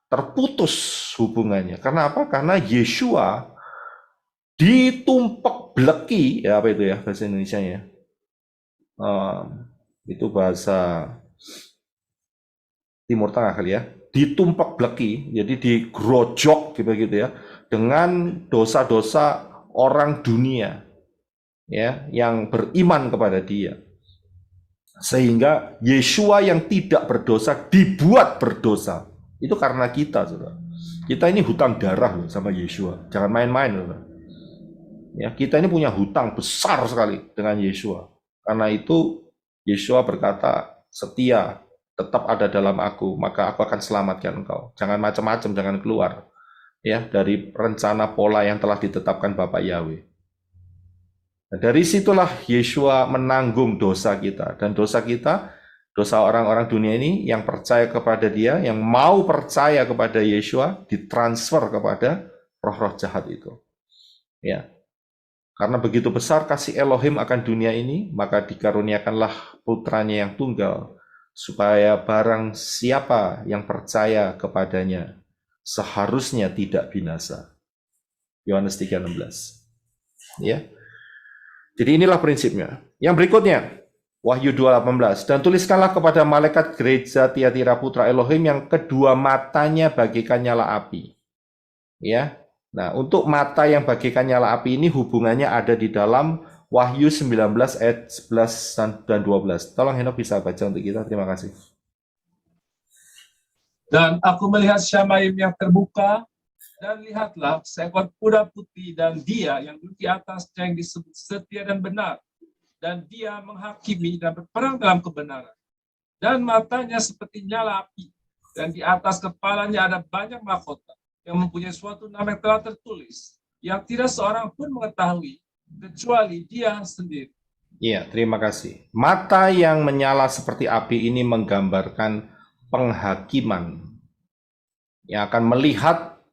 Speaker 1: Terputus hubungannya. Karena apa? Karena Yeshua ditumpak bleki, ya apa itu ya bahasa Indonesianya? Itu bahasa Timur Tengah kali ya. Ditumpak bleki, jadi digrojok gitu ya, dengan dosa-dosa orang dunia, ya, yang beriman kepada Dia. Sehingga Yeshua yang tidak berdosa dibuat berdosa. Itu karena kita, saudara. Kita ini hutang darah loh sama Yeshua. Jangan main-main, saudara. Ya, kita ini punya hutang besar sekali dengan Yeshua. Karena itu Yeshua berkata, setia, tetap ada dalam aku, maka aku akan selamatkan engkau. Jangan macam-macam, jangan keluar ya dari rencana pola yang telah ditetapkan Bapa Yahweh. Nah, dari situlah Yeshua menanggung dosa kita. Dan dosa kita, dosa orang-orang dunia ini yang percaya kepada Dia, yang mau percaya kepada Yeshua, ditransfer kepada roh-roh jahat itu. Ya. Karena begitu besar kasih Elohim akan dunia ini, maka dikaruniakanlah putranya yang tunggal, supaya barang siapa yang percaya kepadanya seharusnya tidak binasa. Yohanes 3:16. Ya. Jadi inilah prinsipnya. Yang berikutnya, Wahyu 2:18. Dan tuliskanlah kepada malaikat gereja Tiatira putra Elohim yang kedua matanya bagaikan nyala api. Ya. Nah, untuk mata yang bagaikan nyala api ini hubungannya ada di dalam Wahyu 19 ayat 11 dan 12. Tolong Henok bisa baca untuk kita. Terima kasih.
Speaker 2: Dan aku melihat Syamaim yang terbuka, dan lihatlah seekor kuda putih, dan dia yang duduk di atasnya yang disebut setia dan benar. Dan dia menghakimi dan berperang dalam kebenaran. Dan matanya seperti nyala api. Dan di atas kepalanya ada banyak mahkota yang mempunyai suatu nama yang telah tertulis, yang tidak seorang pun mengetahui, kecuali dia sendiri.
Speaker 1: Iya, terima kasih. Mata yang menyala seperti api ini menggambarkan penghakiman yang akan melihat,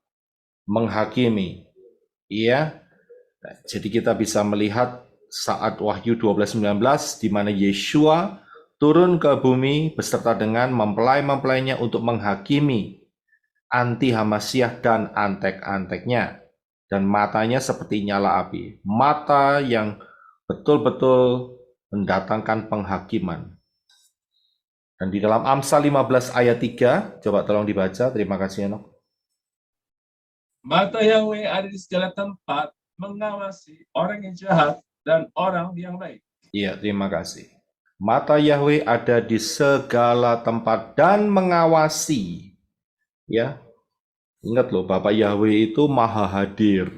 Speaker 1: menghakimi. Iya. Nah, jadi kita bisa melihat saat Wahyu 12:19 di mana Yeshua turun ke bumi beserta dengan mempelai-mempelainya untuk menghakimi anti-Hamasyah dan antek-anteknya. Dan matanya seperti nyala api. Mata yang betul-betul mendatangkan penghakiman. Dan di dalam Amsal 15 ayat 3, coba tolong dibaca, terima kasih Henok.
Speaker 2: Mata Yahweh ada di segala tempat, mengawasi orang yang jahat dan orang yang baik.
Speaker 1: Iya, terima kasih. Mata Yahweh ada di segala tempat dan mengawasi. Ya, ingat loh, Bapak Yahweh itu maha hadir.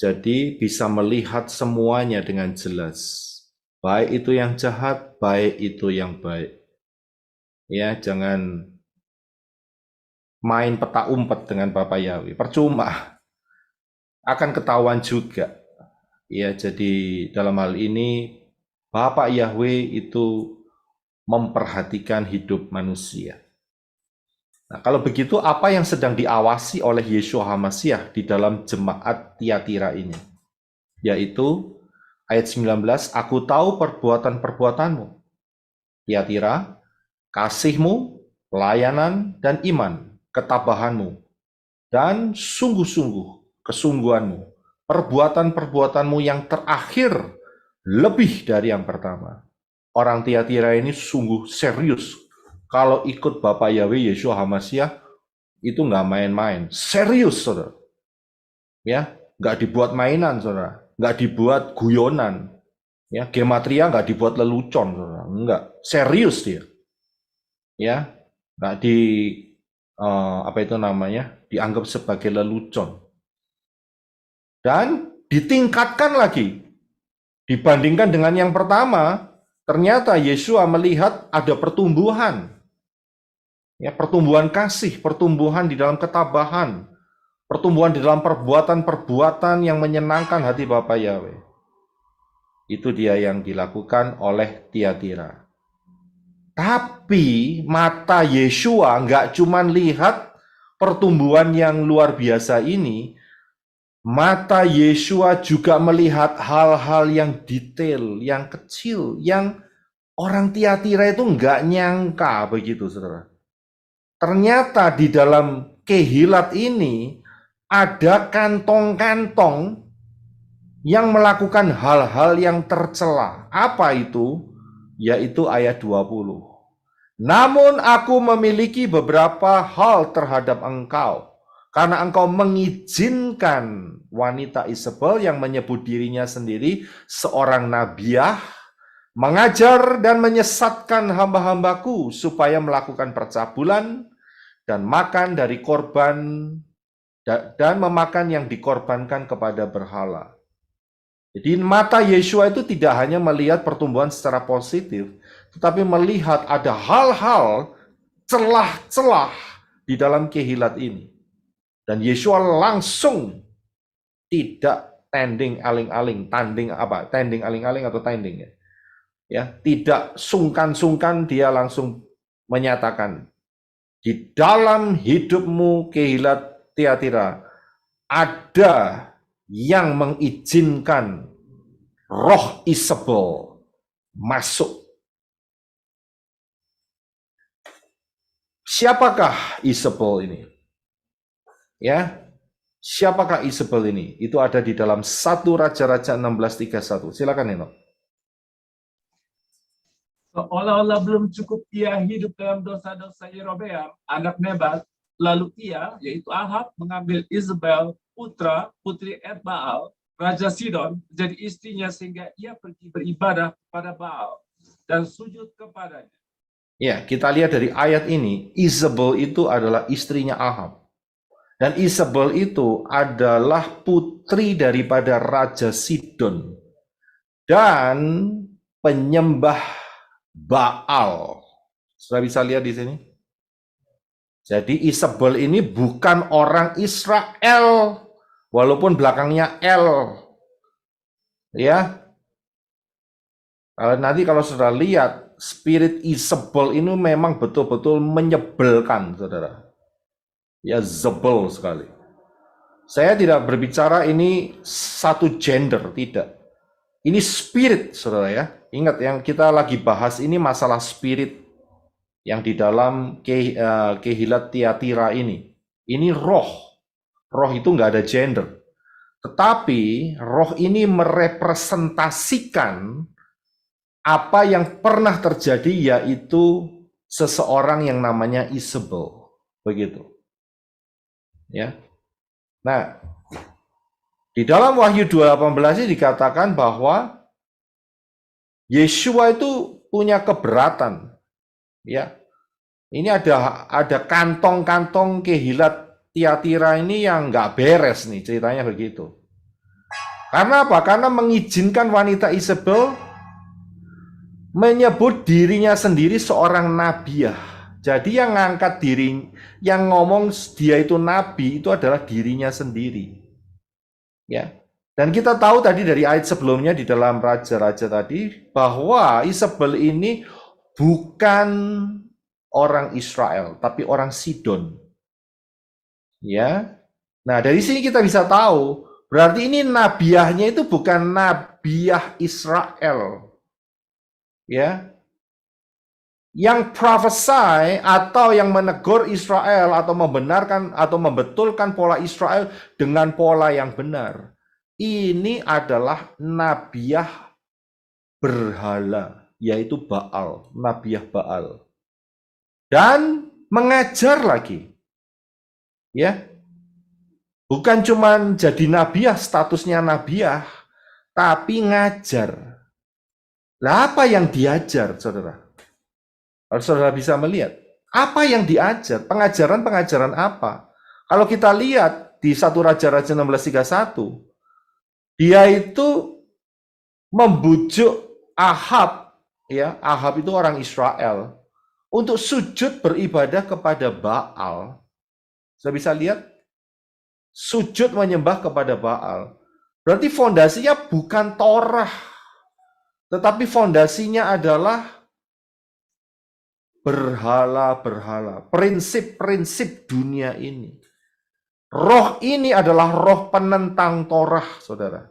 Speaker 1: Jadi bisa melihat semuanya dengan jelas. Baik itu yang jahat, baik itu yang baik. Ya, jangan main peta umpet dengan Bapak Yahweh. Percuma. Akan ketahuan juga. Ya, jadi dalam hal ini Bapak Yahweh itu memperhatikan hidup manusia. Nah, kalau begitu apa yang sedang diawasi oleh Yeshua HaMasyiah di dalam jemaat Tiatira ini? Yaitu ayat 19, aku tahu perbuatan-perbuatanmu, Tiatira, kasihmu, pelayanan, dan iman, ketabahanmu, dan sungguh-sungguh kesungguhanmu, perbuatan-perbuatanmu yang terakhir lebih dari yang pertama. Orang Tiatira ini sungguh serius. Kalau ikut Bapak Yahweh Yeshua HaMasyiah, itu nggak main-main. Serius, saudara. Ya, nggak dibuat mainan, saudara. Nggak dibuat guyonan. Ya, gematria nggak dibuat lelucon, saudara. Nggak. Serius dia. Ya, nggak dianggap sebagai lelucon. Dan ditingkatkan lagi. Dibandingkan dengan yang pertama, ternyata Yeshua melihat ada pertumbuhan. Ya, pertumbuhan kasih, pertumbuhan di dalam ketabahan, pertumbuhan di dalam perbuatan-perbuatan yang menyenangkan hati Bapa Yahweh. Itu dia yang dilakukan oleh Tiatira. Tapi mata Yeshua nggak cuma lihat pertumbuhan yang luar biasa ini, mata Yeshua juga melihat hal-hal yang detail, yang kecil, yang orang Tiatira itu nggak nyangka begitu, saudara. Ternyata di dalam kehilat ini ada kantong-kantong yang melakukan hal-hal yang tercela. Apa itu? Yaitu ayat 20. Namun aku memiliki beberapa hal terhadap engkau, karena engkau mengizinkan wanita Isabel yang menyebut dirinya sendiri seorang nabiah, mengajar dan menyesatkan hamba-hambaku supaya melakukan percabulan dan makan dari korban dan memakan yang dikorbankan kepada berhala. Jadi mata Yeshua itu tidak hanya melihat pertumbuhan secara positif, tetapi melihat ada hal-hal celah-celah di dalam kehilat ini. Dan Yeshua langsung tidak tanding aling-aling atau tanding ya. Ya, tidak sungkan-sungkan, dia langsung menyatakan, di dalam hidupmu kehilat Tiatira ada yang mengizinkan roh Isabel masuk. Siapakah Isabel ini? Ya, siapakah Isabel ini? Itu ada di dalam 1 Raja-Raja 16:31. Silakan Eno.
Speaker 2: Seolah-olah belum cukup ia hidup dalam dosa-dosa Yerobeam, anak Nebat, lalu ia, yaitu Ahab, mengambil Isabel, putri Etbaal, Raja Sidon, menjadi istrinya sehingga ia pergi beribadah kepada Baal dan sujud kepadanya.
Speaker 1: Ya, kita lihat dari ayat ini, Isabel itu adalah istrinya Ahab. Dan Isabel itu adalah putri daripada Raja Sidon. Dan penyembah Baal. Sudah bisa lihat di sini? Jadi Isabel ini bukan orang Israel, walaupun belakangnya L. Ya. Nanti kalau sudah lihat, spirit Isabel ini memang betul-betul menyebalkan, saudara. Ya, zebel sekali. Saya tidak berbicara ini satu gender, tidak. Ini spirit, saudara ya. Ingat, yang kita lagi bahas ini masalah spirit yang di dalam Kehilat Tiatira ini. Ini roh. Roh itu nggak ada gender. Tetapi roh ini merepresentasikan apa yang pernah terjadi, yaitu seseorang yang namanya Isabel. Begitu. Ya. Nah, di dalam Wahyu 2:18 ini dikatakan bahwa Yeshua itu punya keberatan. Ya. Ini ada kantong-kantong Kehilat Tiatira ini yang nggak beres nih, ceritanya begitu. Karena apa? Karena mengizinkan wanita Isabel menyebut dirinya sendiri seorang nabiah. Jadi yang ngangkat diri, yang ngomong dia itu nabi, itu adalah dirinya sendiri. Ya. Dan kita tahu tadi dari ayat sebelumnya di dalam Raja-Raja tadi, bahwa Isabel ini bukan orang Israel, tapi orang Sidon. Ya. Nah, dari sini kita bisa tahu, berarti ini nabiahnya itu bukan nabiah Israel. Ya. Yang prophesy atau yang menegur Israel atau membenarkan atau membetulkan pola Israel dengan pola yang benar. Ini adalah nabiah berhala, yaitu Baal, nabiah Baal. Dan mengajar lagi. Ya. Bukan cuma jadi nabiah, statusnya nabiah, tapi ngajar. Lah apa yang diajar, saudara? Harus saudara bisa melihat. Apa yang diajar? Pengajaran-pengajaran apa? Kalau kita lihat di 1 Raja-Raja 16:31, dia itu membujuk Ahab, ya, Ahab itu orang Israel, untuk sujud beribadah kepada Baal. Saya bisa lihat, sujud menyembah kepada Baal. Berarti fondasinya bukan Torah, tetapi fondasinya adalah berhala-berhala, prinsip-prinsip dunia ini. Roh ini adalah roh penentang Torah, saudara.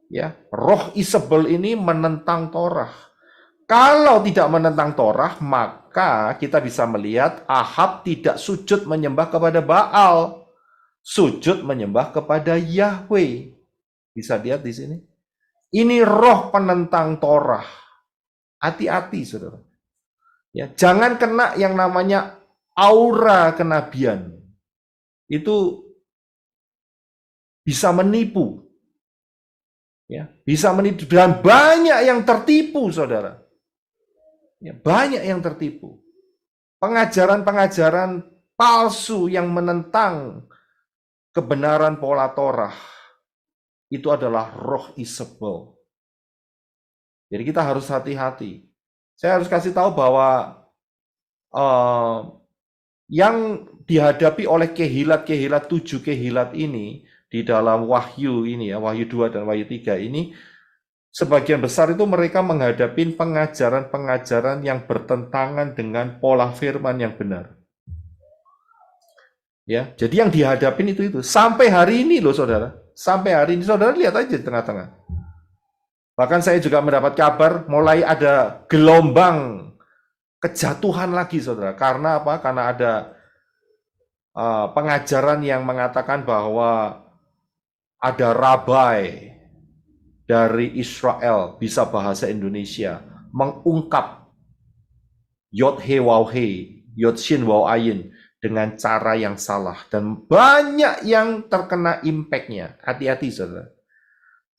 Speaker 1: Ya, roh Isabel ini menentang Torah. Kalau tidak menentang Torah, maka kita bisa melihat Ahab tidak sujud menyembah kepada Baal, sujud menyembah kepada Yahweh. Bisa lihat di sini. Ini roh penentang Torah. Hati-hati, saudara. Ya, jangan kena yang namanya aura kenabian. Itu bisa menipu. Ya, bisa menipu, dan banyak yang tertipu, saudara. Ya, banyak yang tertipu. Pengajaran-pengajaran palsu yang menentang kebenaran pola Torah itu adalah roh Isabel. Jadi kita harus hati-hati. Saya harus kasih tahu bahwa yang dihadapi oleh kehilat-kehilat 7 kehilat ini di dalam Wahyu ini ya, Wahyu 2 dan Wahyu 3 ini, sebagian besar itu mereka menghadapi pengajaran-pengajaran yang bertentangan dengan pola firman yang benar. Ya, jadi yang dihadapin itu sampai hari ini loh, saudara. Sampai hari ini saudara lihat aja di tengah-tengah. Bahkan saya juga mendapat kabar mulai ada gelombang kejatuhan lagi, saudara. Karena apa? Karena ada pengajaran yang mengatakan bahwa ada rabai dari Israel, bisa bahasa Indonesia, mengungkap Yod He Waw He, Yod Shin Waw Ayin dengan cara yang salah. Dan banyak yang terkena impact-nya. Hati-hati, saudara.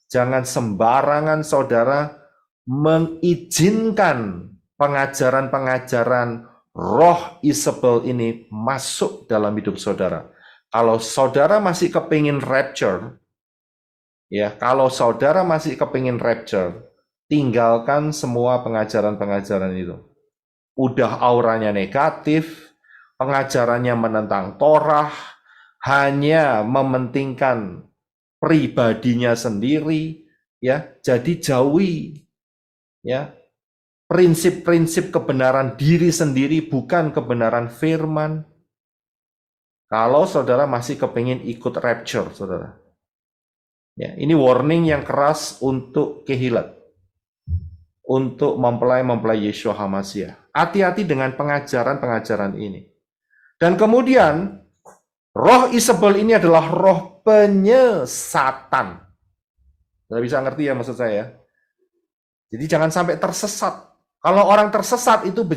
Speaker 1: Jangan sembarangan saudara mengizinkan pengajaran-pengajaran roh Isabel ini masuk dalam hidup saudara. Kalau saudara masih kepingin rapture, ya, kalau saudara masih kepingin rapture, tinggalkan semua pengajaran-pengajaran itu. Udah auranya negatif, pengajarannya menentang Torah, hanya mementingkan pribadinya sendiri, ya. Jadi jauhi, ya, prinsip-prinsip kebenaran diri sendiri, bukan kebenaran firman. Kalau saudara masih kepingin ikut rapture, saudara. Ya, ini warning yang keras untuk kehilat, untuk mempelai-mempelai Yeshua HaMashiach. Hati-hati dengan pengajaran-pengajaran ini. Dan kemudian, roh Isabel ini adalah roh penyesatan. Sudah bisa ngerti ya maksud saya? Jadi jangan sampai tersesat. Kalau orang tersesat itu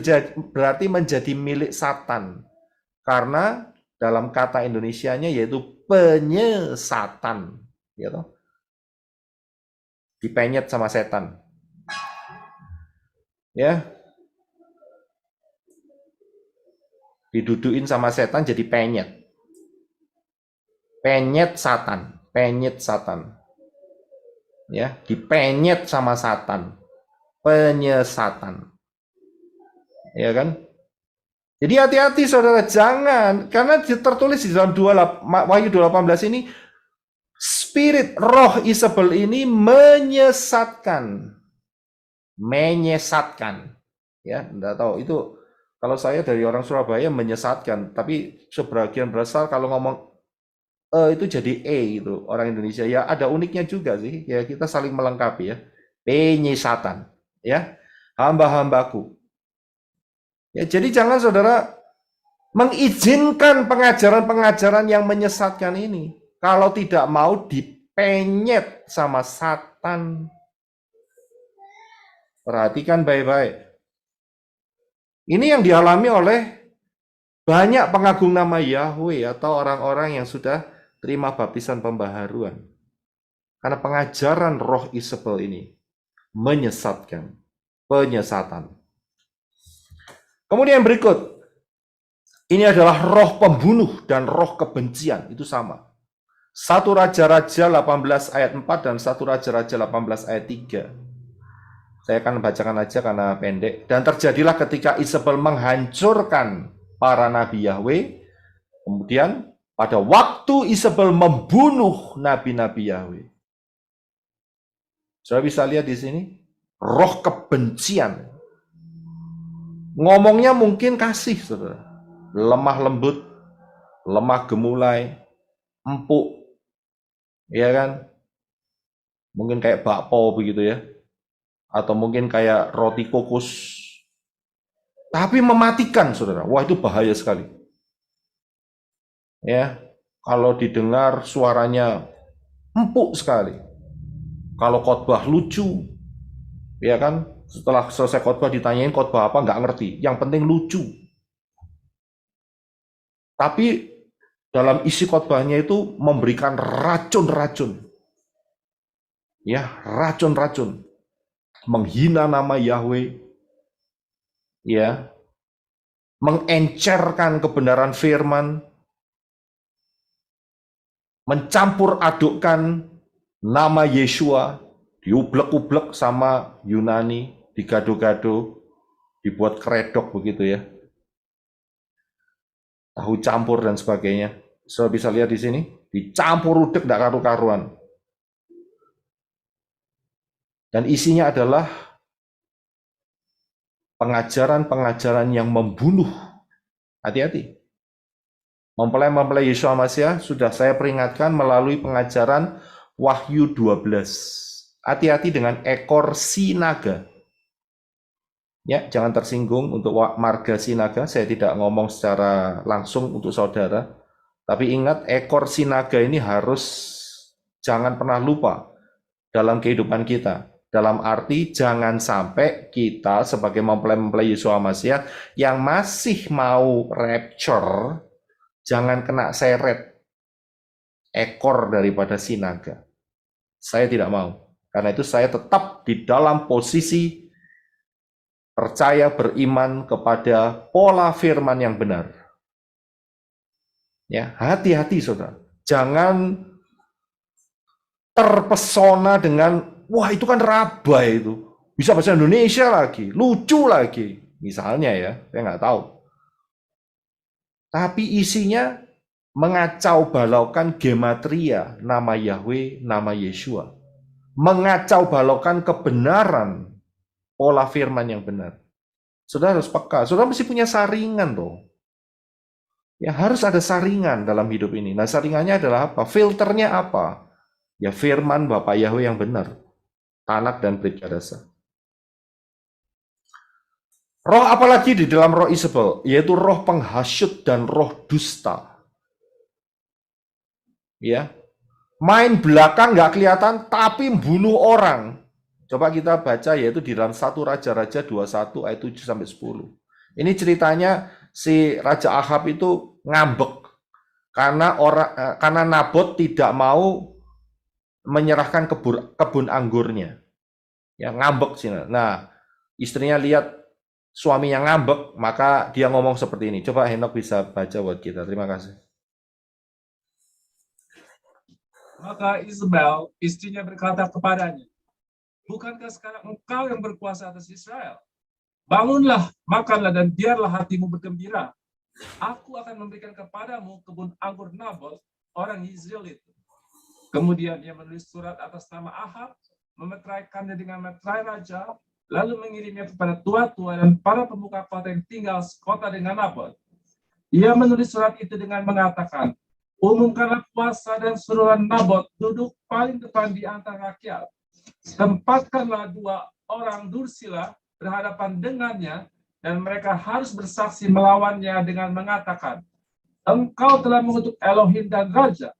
Speaker 1: berarti menjadi milik Satan. Karena dalam kata Indonesianya yaitu penyesatan. Gitu. Dipenyet sama setan. Ya. Diduduin sama setan jadi penyet. Penyet Satan. Penyet Satan. Ya, dipenyet sama Satan. Penyesatan. Ya kan? Jadi hati-hati saudara, jangan, karena tertulis di dalam Wahyu 2:18 ini, spirit roh Isabel ini menyesatkan. Menyesatkan. Ya, enggak tahu itu, kalau saya dari orang Surabaya menyesatkan, tapi sebagian besar kalau ngomong itu jadi gitu, orang Indonesia. Ya ada uniknya juga sih, ya kita saling melengkapi ya. Penyesatan. Ya, hamba-hambaku. Ya, jadi jangan saudara mengizinkan pengajaran-pengajaran yang menyesatkan ini. Kalau tidak mau dipenyet sama Satan. Perhatikan baik-baik. Ini yang dialami oleh banyak pengagung nama Yahweh atau orang-orang yang sudah terima baptisan pembaharuan. Karena pengajaran roh Isabel ini menyesatkan, penyesatan. Kemudian berikut, ini adalah roh pembunuh dan roh kebencian, itu sama. 1 Raja-Raja 18 ayat 4 dan 1 Raja-Raja 18 ayat 3. Saya akan bacakan aja karena pendek. Dan terjadilah ketika Isabel menghancurkan para nabi Yahweh, kemudian pada waktu Isabel membunuh nabi-nabi Yahweh. Saudara bisa lihat di sini, roh kebencian. Ngomongnya mungkin kasih, saudara. Lemah lembut, lemah gemulai, empuk, ya kan? Mungkin kayak bakpo begitu ya. Atau mungkin kayak roti kokus. Tapi mematikan, saudara. Wah, itu bahaya sekali. Ya, kalau didengar suaranya empuk sekali. Kalau khotbah lucu, ya kan? Setelah selesai khotbah ditanyain khotbah apa, nggak ngerti. Yang penting lucu. Tapi dalam isi khotbahnya itu memberikan racun-racun. Ya, racun-racun. Menghina nama Yahweh. Ya. Mengencerkan kebenaran firman. Mencampur adukkan nama Yeshua, diublek-ublek sama Yunani, digado-gado, dibuat kredok begitu ya. Tahu campur dan sebagainya. Saudara bisa lihat di sini, dicampur udek tidak karu-karuan. Dan isinya adalah pengajaran-pengajaran yang membunuh. Hati-hati. Mempelai-mempelai Yeshua HaMashiach sudah saya peringatkan melalui pengajaran Wahyu 12. Hati-hati dengan ekor si naga. Ya, jangan tersinggung untuk marga sinaga. Saya tidak ngomong secara langsung untuk saudara. Tapi ingat, ekor sinaga ini harus jangan pernah lupa dalam kehidupan kita. Dalam arti jangan sampai kita sebagai mempelai-mempelai Yeshua Mashiach yang masih mau rapture, jangan kena seret ekor daripada sinaga. Saya tidak mau. Karena itu saya tetap di dalam posisi percaya beriman kepada pola firman yang benar. Ya, hati-hati saudara. Jangan terpesona dengan, wah itu kan rabai itu. Bisa bahasa Indonesia lagi, lucu lagi. Misalnya ya, saya nggak tahu. Tapi isinya mengacau balaukan gematria, nama Yahweh, nama Yeshua. Mengacau balaukan kebenaran pola firman yang benar. Saudara harus peka. Saudara mesti punya saringan loh. Ya harus ada saringan dalam hidup ini. Nah saringannya adalah apa? Filternya apa? Ya firman Bapak Yahweh yang benar. Tanak dan Brit Kadasa. Roh apalagi di dalam roh Isabel? Yaitu roh penghasyut dan roh dusta. Ya, main belakang nggak kelihatan tapi bunuh orang. Coba kita baca yaitu di dalam 1 Raja-Raja 21 ayat 7 sampai 10. Ini ceritanya si Raja Ahab itu ngambek karena Nabot tidak mau menyerahkan kebun anggurnya. Ya ngambek sih. Nah, istrinya lihat suaminya ngambek, maka dia ngomong seperti ini. Coba Henok bisa baca buat kita. Terima kasih.
Speaker 2: Maka Isabel, istrinya berkata kepadanya, bukankah sekarang engkau yang berkuasa atas Israel? Bangunlah, makanlah, dan biarlah hatimu bergembira. Aku akan memberikan kepadamu kebun anggur Nabot, orang Israel itu. Kemudian ia menulis surat atas nama Ahab, memeteraikannya dengan meterai raja, lalu mengirimnya kepada tua-tua dan para pemuka kota yang tinggal sekota dengan Nabot. Ia menulis surat itu dengan mengatakan, umumkanlah puasa dan suruhlah Nabot duduk paling depan di antara rakyat. Tempatkanlah 2 orang dursila berhadapan dengannya, dan mereka harus bersaksi melawannya dengan mengatakan, engkau telah mengutuk Elohim dan Raja.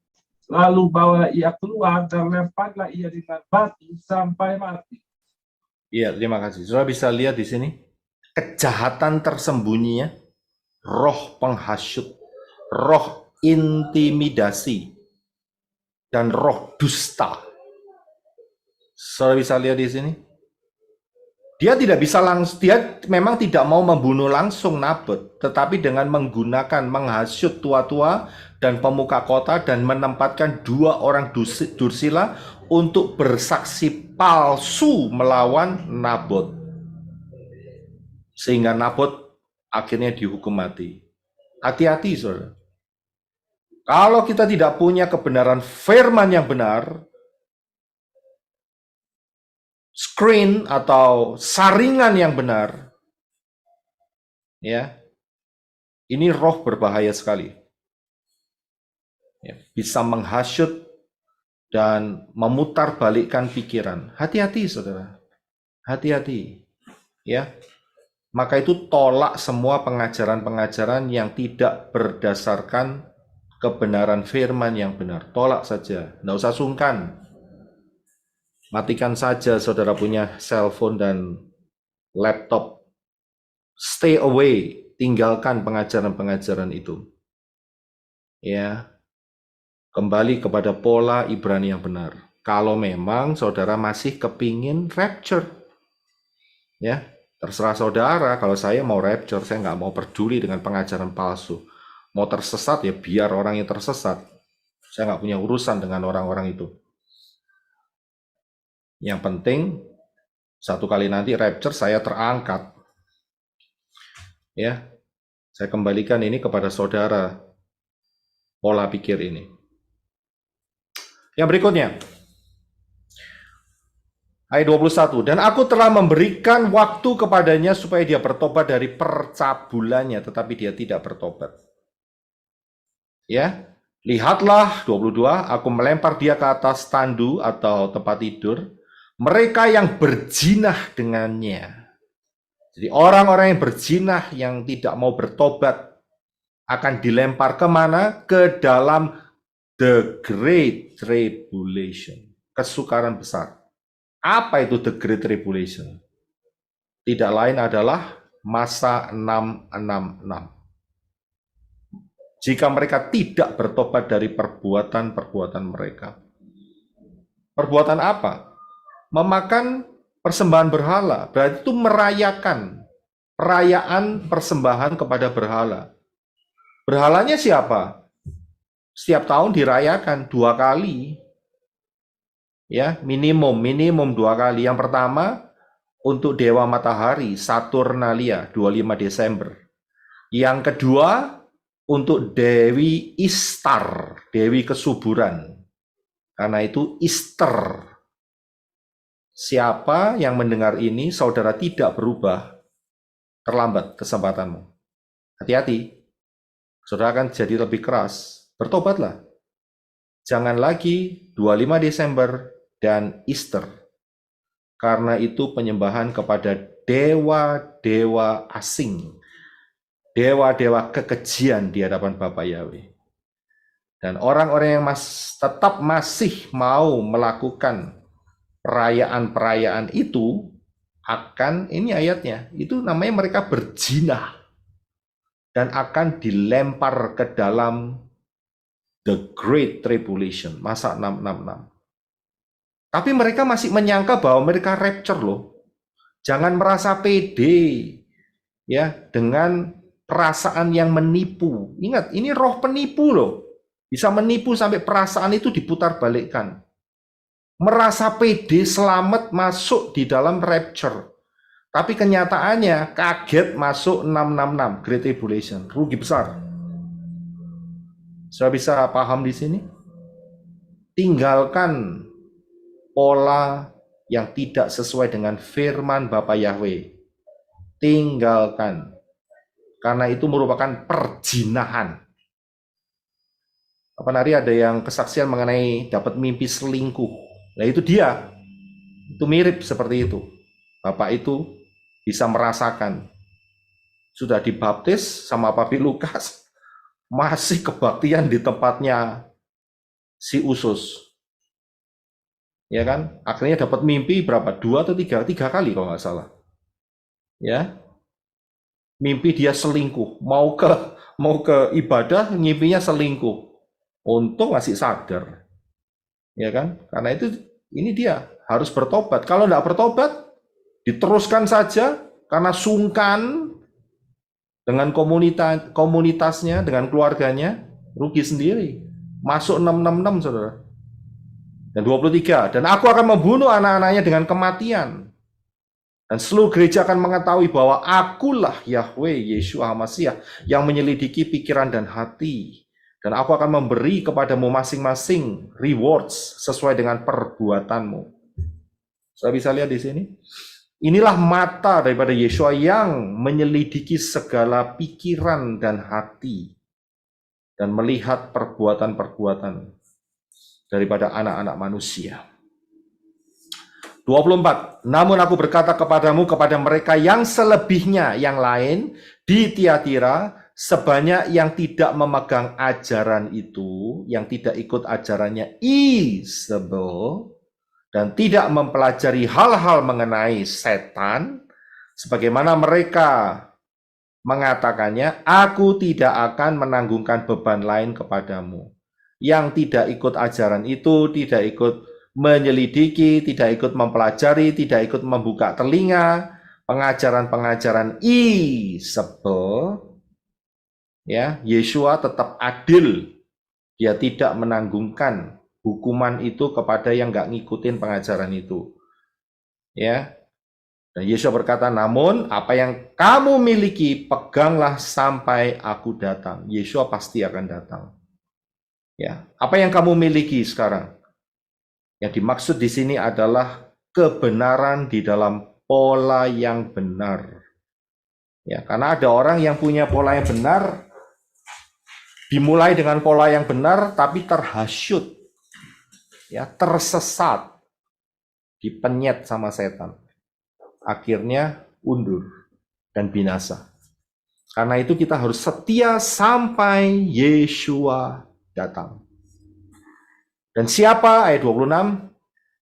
Speaker 2: Lalu bawalah ia keluar dan lemparlah ia dengan batu sampai mati.
Speaker 1: Iya, terima kasih. Saudara bisa lihat di sini kejahatan tersembunyinya, roh penghasyut, roh intimidasi, dan roh dusta. Saudara bisa lihat di sini. Dia tidak bisa langsung, dia memang tidak mau membunuh langsung Nabot, tetapi dengan menggunakan menghasut tua-tua dan pemuka kota dan menempatkan 2 orang dursila untuk bersaksi palsu melawan Nabot. Sehingga Nabot akhirnya dihukum mati. Hati-hati saudara. Kalau kita tidak punya kebenaran firman yang benar, screen atau saringan yang benar, ya, ini roh berbahaya sekali. Ya, bisa menghasut dan memutarbalikkan pikiran. Hati-hati, saudara. Hati-hati. Ya, maka itu tolak semua pengajaran-pengajaran yang tidak berdasarkan kebenaran firman yang benar. Tolak saja. Nggak usah sungkan. Matikan saja saudara punya cellphone dan laptop. Stay away, tinggalkan pengajaran-pengajaran itu. Ya, kembali kepada pola Ibrani yang benar. Kalau memang saudara masih kepingin rapture, ya terserah saudara. Kalau saya mau rapture, saya nggak mau peduli dengan pengajaran palsu. Mau tersesat ya biar orang yang tersesat. Saya nggak punya urusan dengan orang-orang itu. Yang penting, satu kali nanti rapture saya terangkat. Ya, saya kembalikan ini kepada saudara, pola pikir ini. Yang berikutnya, ayat 21. Dan aku telah memberikan waktu kepadanya supaya dia bertobat dari percabulannya, tetapi dia tidak bertobat. Ya, lihatlah 22, aku melempar dia ke atas tandu atau tempat tidur, mereka yang berjinah dengannya. Jadi orang-orang yang berzina yang tidak mau bertobat akan dilempar kemana? Ke dalam the Great Tribulation. Kesukaran besar. Apa itu the Great Tribulation? Tidak lain adalah masa 666. Jika mereka tidak bertobat dari perbuatan-perbuatan mereka. Perbuatan apa? Memakan persembahan berhala. Berarti itu merayakan. Perayaan persembahan kepada berhala. Berhalanya siapa? Setiap tahun dirayakan 2 kali. Ya, minimum 2 kali. Yang pertama untuk dewa matahari Saturnalia 25 Desember. Yang kedua untuk Dewi Istar, Dewi kesuburan. Karena itu Easter. Siapa yang mendengar ini, saudara tidak berubah, terlambat kesempatanmu. Hati-hati. Saudara akan jadi lebih keras. Bertobatlah. Jangan lagi 25 Desember dan Easter. Karena itu penyembahan kepada dewa-dewa asing. Dewa-dewa kekejian di hadapan Bapa Yahweh. Dan orang-orang yang tetap masih mau melakukan perayaan-perayaan itu akan, ini ayatnya, itu namanya mereka berzina. Dan akan dilempar ke dalam the Great Tribulation, masa 666. Tapi mereka masih menyangka bahwa mereka rapture loh. Jangan merasa pede ya dengan perasaan yang menipu. Ingat, ini roh penipu loh. Bisa menipu sampai perasaan itu diputar balikkan. Merasa pede selamat masuk di dalam rapture. Tapi kenyataannya kaget masuk 666, Great Tribulation. Rugi besar. Sudah bisa paham di sini? Tinggalkan pola yang tidak sesuai dengan firman Bapa Yahweh. Tinggalkan. Karena itu merupakan perjinahan. Kapan hari ada yang kesaksian mengenai dapat mimpi selingkuh. Nah itu dia. Itu mirip seperti itu. Bapak itu bisa merasakan. Sudah dibaptis sama Papi Lukas. Masih kebaktian di tempatnya si Usus. Ya kan, akhirnya dapat mimpi berapa? 2 atau 3 kali kalau nggak salah. Ya, mimpi dia selingkuh, mau ke ibadah, mimpinya selingkuh. Untung masih sadar, ya kan? Karena itu ini dia harus bertobat. Kalau nggak bertobat, diteruskan saja karena sungkan dengan komunitasnya, dengan keluarganya, rugi sendiri. Masuk 666, saudara. Dan 23, dan aku akan membunuh anak-anaknya dengan kematian. Dan seluruh gereja akan mengetahui bahwa akulah Yahweh, Yeshua HaMashiach, yang menyelidiki pikiran dan hati. Dan aku akan memberi kepadamu masing-masing rewards sesuai dengan perbuatanmu. Saya bisa lihat di sini. Inilah mata daripada Yeshua yang menyelidiki segala pikiran dan hati. Dan melihat perbuatan-perbuatan daripada anak-anak manusia. 24. Namun aku berkata kepadamu, kepada mereka yang selebihnya yang lain di Tiatira, sebanyak yang tidak memegang ajaran itu, yang tidak ikut ajarannya Isabel, dan tidak mempelajari hal-hal mengenai setan, sebagaimana mereka mengatakannya, aku tidak akan menanggungkan beban lain kepadamu. Yang tidak ikut ajaran itu, tidak ikut menyelidiki, tidak ikut mempelajari, tidak ikut membuka telinga, pengajaran-pengajaran Isabel, ya, Yeshua tetap adil. Dia tidak menanggungkan hukuman itu kepada yang nggak ngikutin pengajaran itu. Ya. Dan Yeshua berkata, namun apa yang kamu miliki, peganglah sampai aku datang. Yeshua pasti akan datang. Ya, apa yang kamu miliki sekarang? Yang dimaksud di sini adalah kebenaran di dalam pola yang benar. Ya, karena ada orang yang punya pola yang benar, dimulai dengan pola yang benar, tapi terhasyut, ya, tersesat, dipenyet sama setan. Akhirnya undur. dan binasa. Karena itu kita harus setia sampai Yeshua datang. Dan siapa, ayat 26,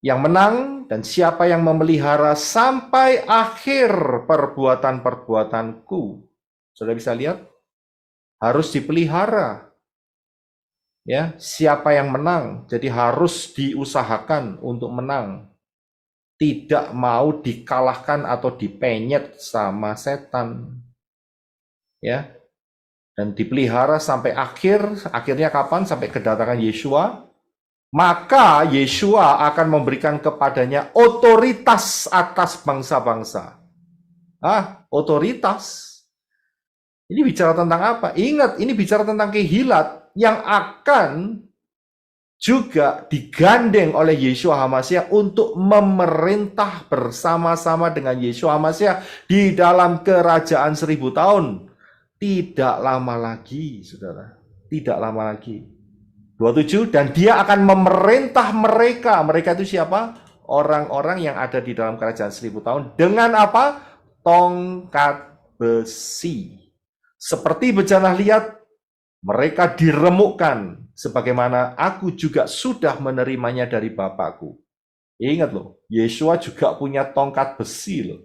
Speaker 1: yang menang dan siapa yang memelihara sampai akhir perbuatan-perbuatanku. Sudah bisa lihat? Harus dipelihara. Ya, siapa yang menang? Jadi harus diusahakan untuk menang. Tidak mau dikalahkan atau dipenyet sama setan. Ya. Dan dipelihara sampai akhir. Akhirnya kapan? Sampai kedatangan Yeshua. Maka Yeshua akan memberikan kepadanya otoritas atas bangsa-bangsa. Otoritas. Ini bicara tentang apa? Ingat, ini bicara tentang kehilat yang akan juga digandeng oleh Yeshua HaMasyiah untuk memerintah bersama-sama dengan Yeshua HaMasyiah di dalam kerajaan 1000 tahun. Tidak lama lagi, saudara. Tidak lama lagi. 27, dan dia akan memerintah mereka. Mereka itu siapa? Orang-orang yang ada di dalam kerajaan 1000 tahun. Dengan apa? Tongkat besi. Seperti bencana liat, mereka diremukkan. Sebagaimana aku juga sudah menerimanya dari Bapakku. Ingat loh, Yeshua juga punya tongkat besi loh.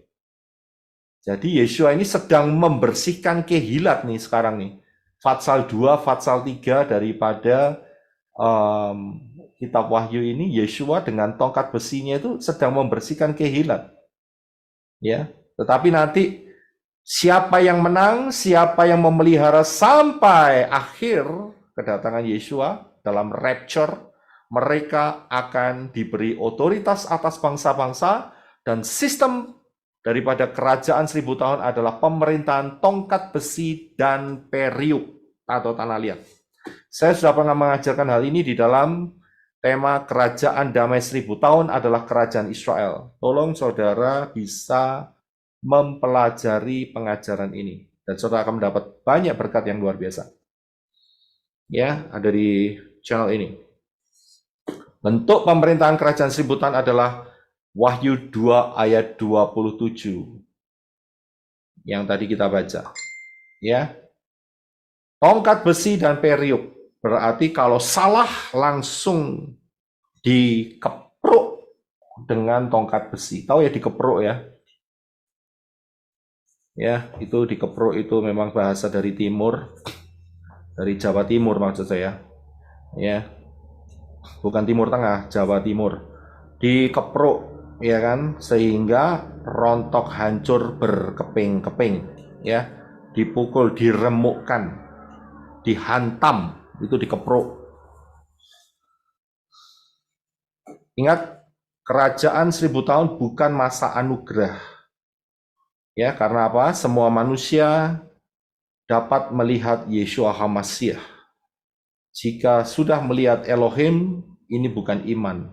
Speaker 1: Jadi Yeshua ini sedang membersihkan kehilat nih sekarang nih. Fatsal 2, Fatsal 3 daripada kitab Wahyu ini, Yeshua dengan tongkat besinya itu sedang membersihkan kehilat. Ya, tetapi nanti siapa yang menang, siapa yang memelihara sampai akhir kedatangan Yeshua dalam rapture, mereka akan diberi otoritas atas bangsa-bangsa, dan sistem daripada kerajaan 1000 tahun adalah pemerintahan tongkat besi dan periuk atau tanah liat. Saya sudah pernah mengajarkan hal ini di dalam tema kerajaan damai 1000 tahun adalah kerajaan Israel. Tolong saudara bisa mempelajari pengajaran ini. Dan saudara akan mendapat banyak berkat yang luar biasa. Ya, ada di channel ini. Bentuk pemerintahan kerajaan 1000 tahun adalah Wahyu 2 ayat 27. Yang tadi kita baca. Ya. Tongkat besi dan periuk. Berarti kalau salah langsung dikepruk dengan tongkat besi. Tahu ya dikepruk ya? Ya, itu dikepruk itu memang bahasa dari timur. Dari Jawa Timur maksud saya. Ya. Bukan Timur Tengah, Jawa Timur. Dikepruk, ya kan? Sehingga rontok hancur berkeping-keping, ya. Dipukul, diremukkan, dihantam. Itu dikepruk. Ingat, kerajaan 1000 tahun bukan masa anugerah. Ya, karena apa? Semua manusia dapat melihat Yeshua HaMasyiah. Jika sudah melihat Elohim, ini bukan iman.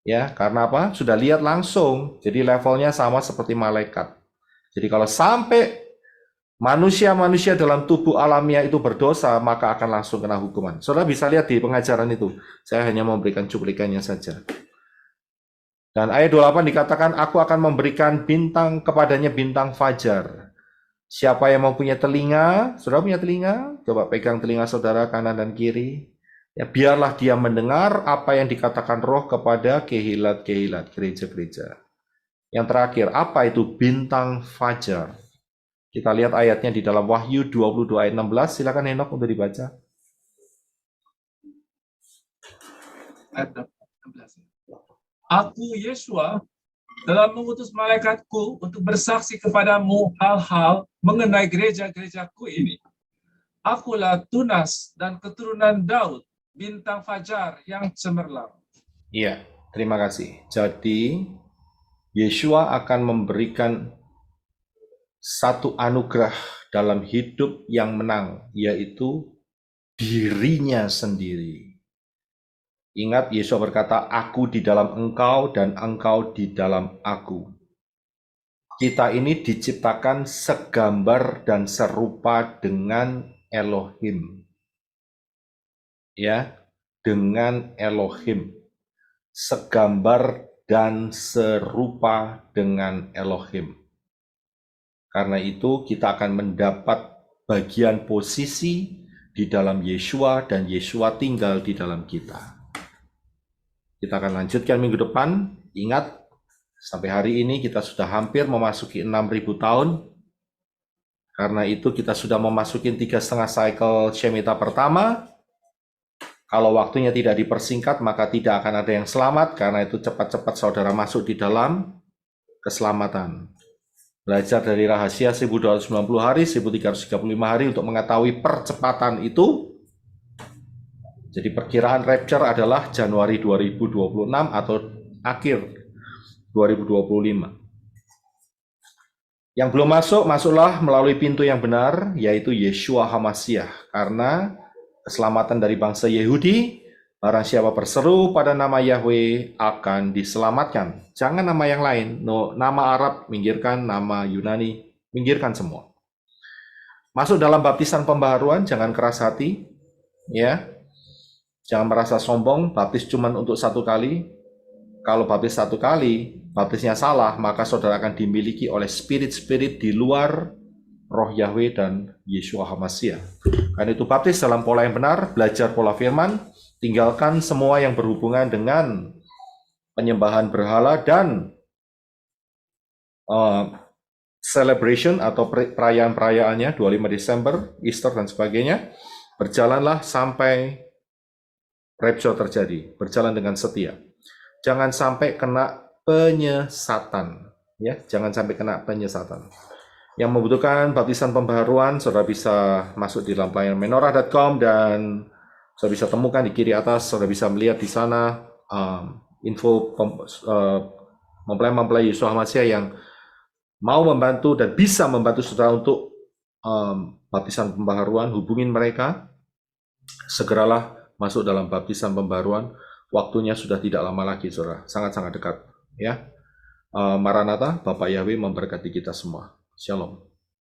Speaker 1: Ya, karena apa? Sudah lihat langsung. Jadi levelnya sama seperti malaikat. Jadi kalau sampai manusia-manusia dalam tubuh alamiah itu berdosa, maka akan langsung kena hukuman. Saudara bisa lihat di pengajaran itu. Saya hanya memberikan cuplikannya saja. Dan ayat 28 dikatakan, aku akan memberikan bintang kepadanya bintang fajar. Siapa yang mempunyai telinga, saudara punya telinga? Coba pegang telinga saudara kanan dan kiri. Ya, biarlah dia mendengar apa yang dikatakan roh kepada kehilat-kehilat gereja-gereja. Yang terakhir, apa itu bintang fajar? Kita lihat ayatnya di dalam Wahyu 22 ayat 16. Silakan Henok untuk dibaca.
Speaker 2: Ayat 16. Aku, Yeshua, telah mengutus malaikatku untuk bersaksi kepadamu hal-hal mengenai gereja-gerejaku ini. Akulah tunas dan keturunan Daud, bintang fajar yang cemerlang.
Speaker 1: Iya, terima kasih. Jadi, Yeshua akan memberikan satu anugerah dalam hidup yang menang, yaitu dirinya sendiri. Ingat, Yesus berkata, aku di dalam engkau dan engkau di dalam aku. Kita ini diciptakan segambar dan serupa dengan Elohim. Ya, dengan Elohim. Segambar dan serupa dengan Elohim. Karena itu kita akan mendapat bagian posisi di dalam Yeshua dan Yeshua tinggal di dalam kita. Kita akan lanjutkan minggu depan. Ingat, sampai hari ini kita sudah hampir memasuki 6.000 tahun. Karena itu kita sudah memasuki 3,5 cycle Shemitah pertama. Kalau waktunya tidak dipersingkat, maka tidak akan ada yang selamat. Karena itu cepat-cepat saudara masuk di dalam keselamatan. Belajar dari rahasia 1290 hari, 1335 hari untuk mengetahui percepatan itu. Jadi perkiraan rapture adalah Januari 2026 atau akhir 2025. Yang belum masuk, masuklah melalui pintu yang benar, yaitu Yeshua HaMashiach. Karena keselamatan dari bangsa Yahudi, barang siapa berseru pada nama Yahweh akan diselamatkan. Jangan nama yang lain, nama Arab minggirkan, nama Yunani minggirkan semua. Masuk dalam baptisan pembaharuan, jangan keras hati, ya. Jangan merasa sombong, baptis cuma untuk 1 kali. Kalau baptis 1 kali, baptisnya salah, maka saudara akan dimiliki oleh spirit-spirit di luar roh Yahweh dan Yeshua HaMashiach. Karena itu baptis dalam pola yang benar, belajar pola firman, tinggalkan semua yang berhubungan dengan penyembahan berhala dan celebration atau perayaan-perayaannya 25 Desember, Easter dan sebagainya. Berjalanlah sampai rapture terjadi, berjalan dengan setia. Jangan sampai kena penyesatan, ya, jangan sampai kena penyesatan. Yang membutuhkan baptisan pembaharuan, saudara bisa masuk di dalam pelayanan menorah.com dan saudara bisa temukan di kiri atas, saudara bisa melihat di sana info mempelai Yeshua HaMashiach yang mau membantu dan bisa membantu saudara untuk baptisan pembaharuan. Hubungin mereka, segeralah masuk dalam baptisan pembaharuan. Waktunya sudah tidak lama lagi, saudara, sangat-sangat dekat, ya. Maranatha, Bapak Yahweh memberkati kita semua. Shalom.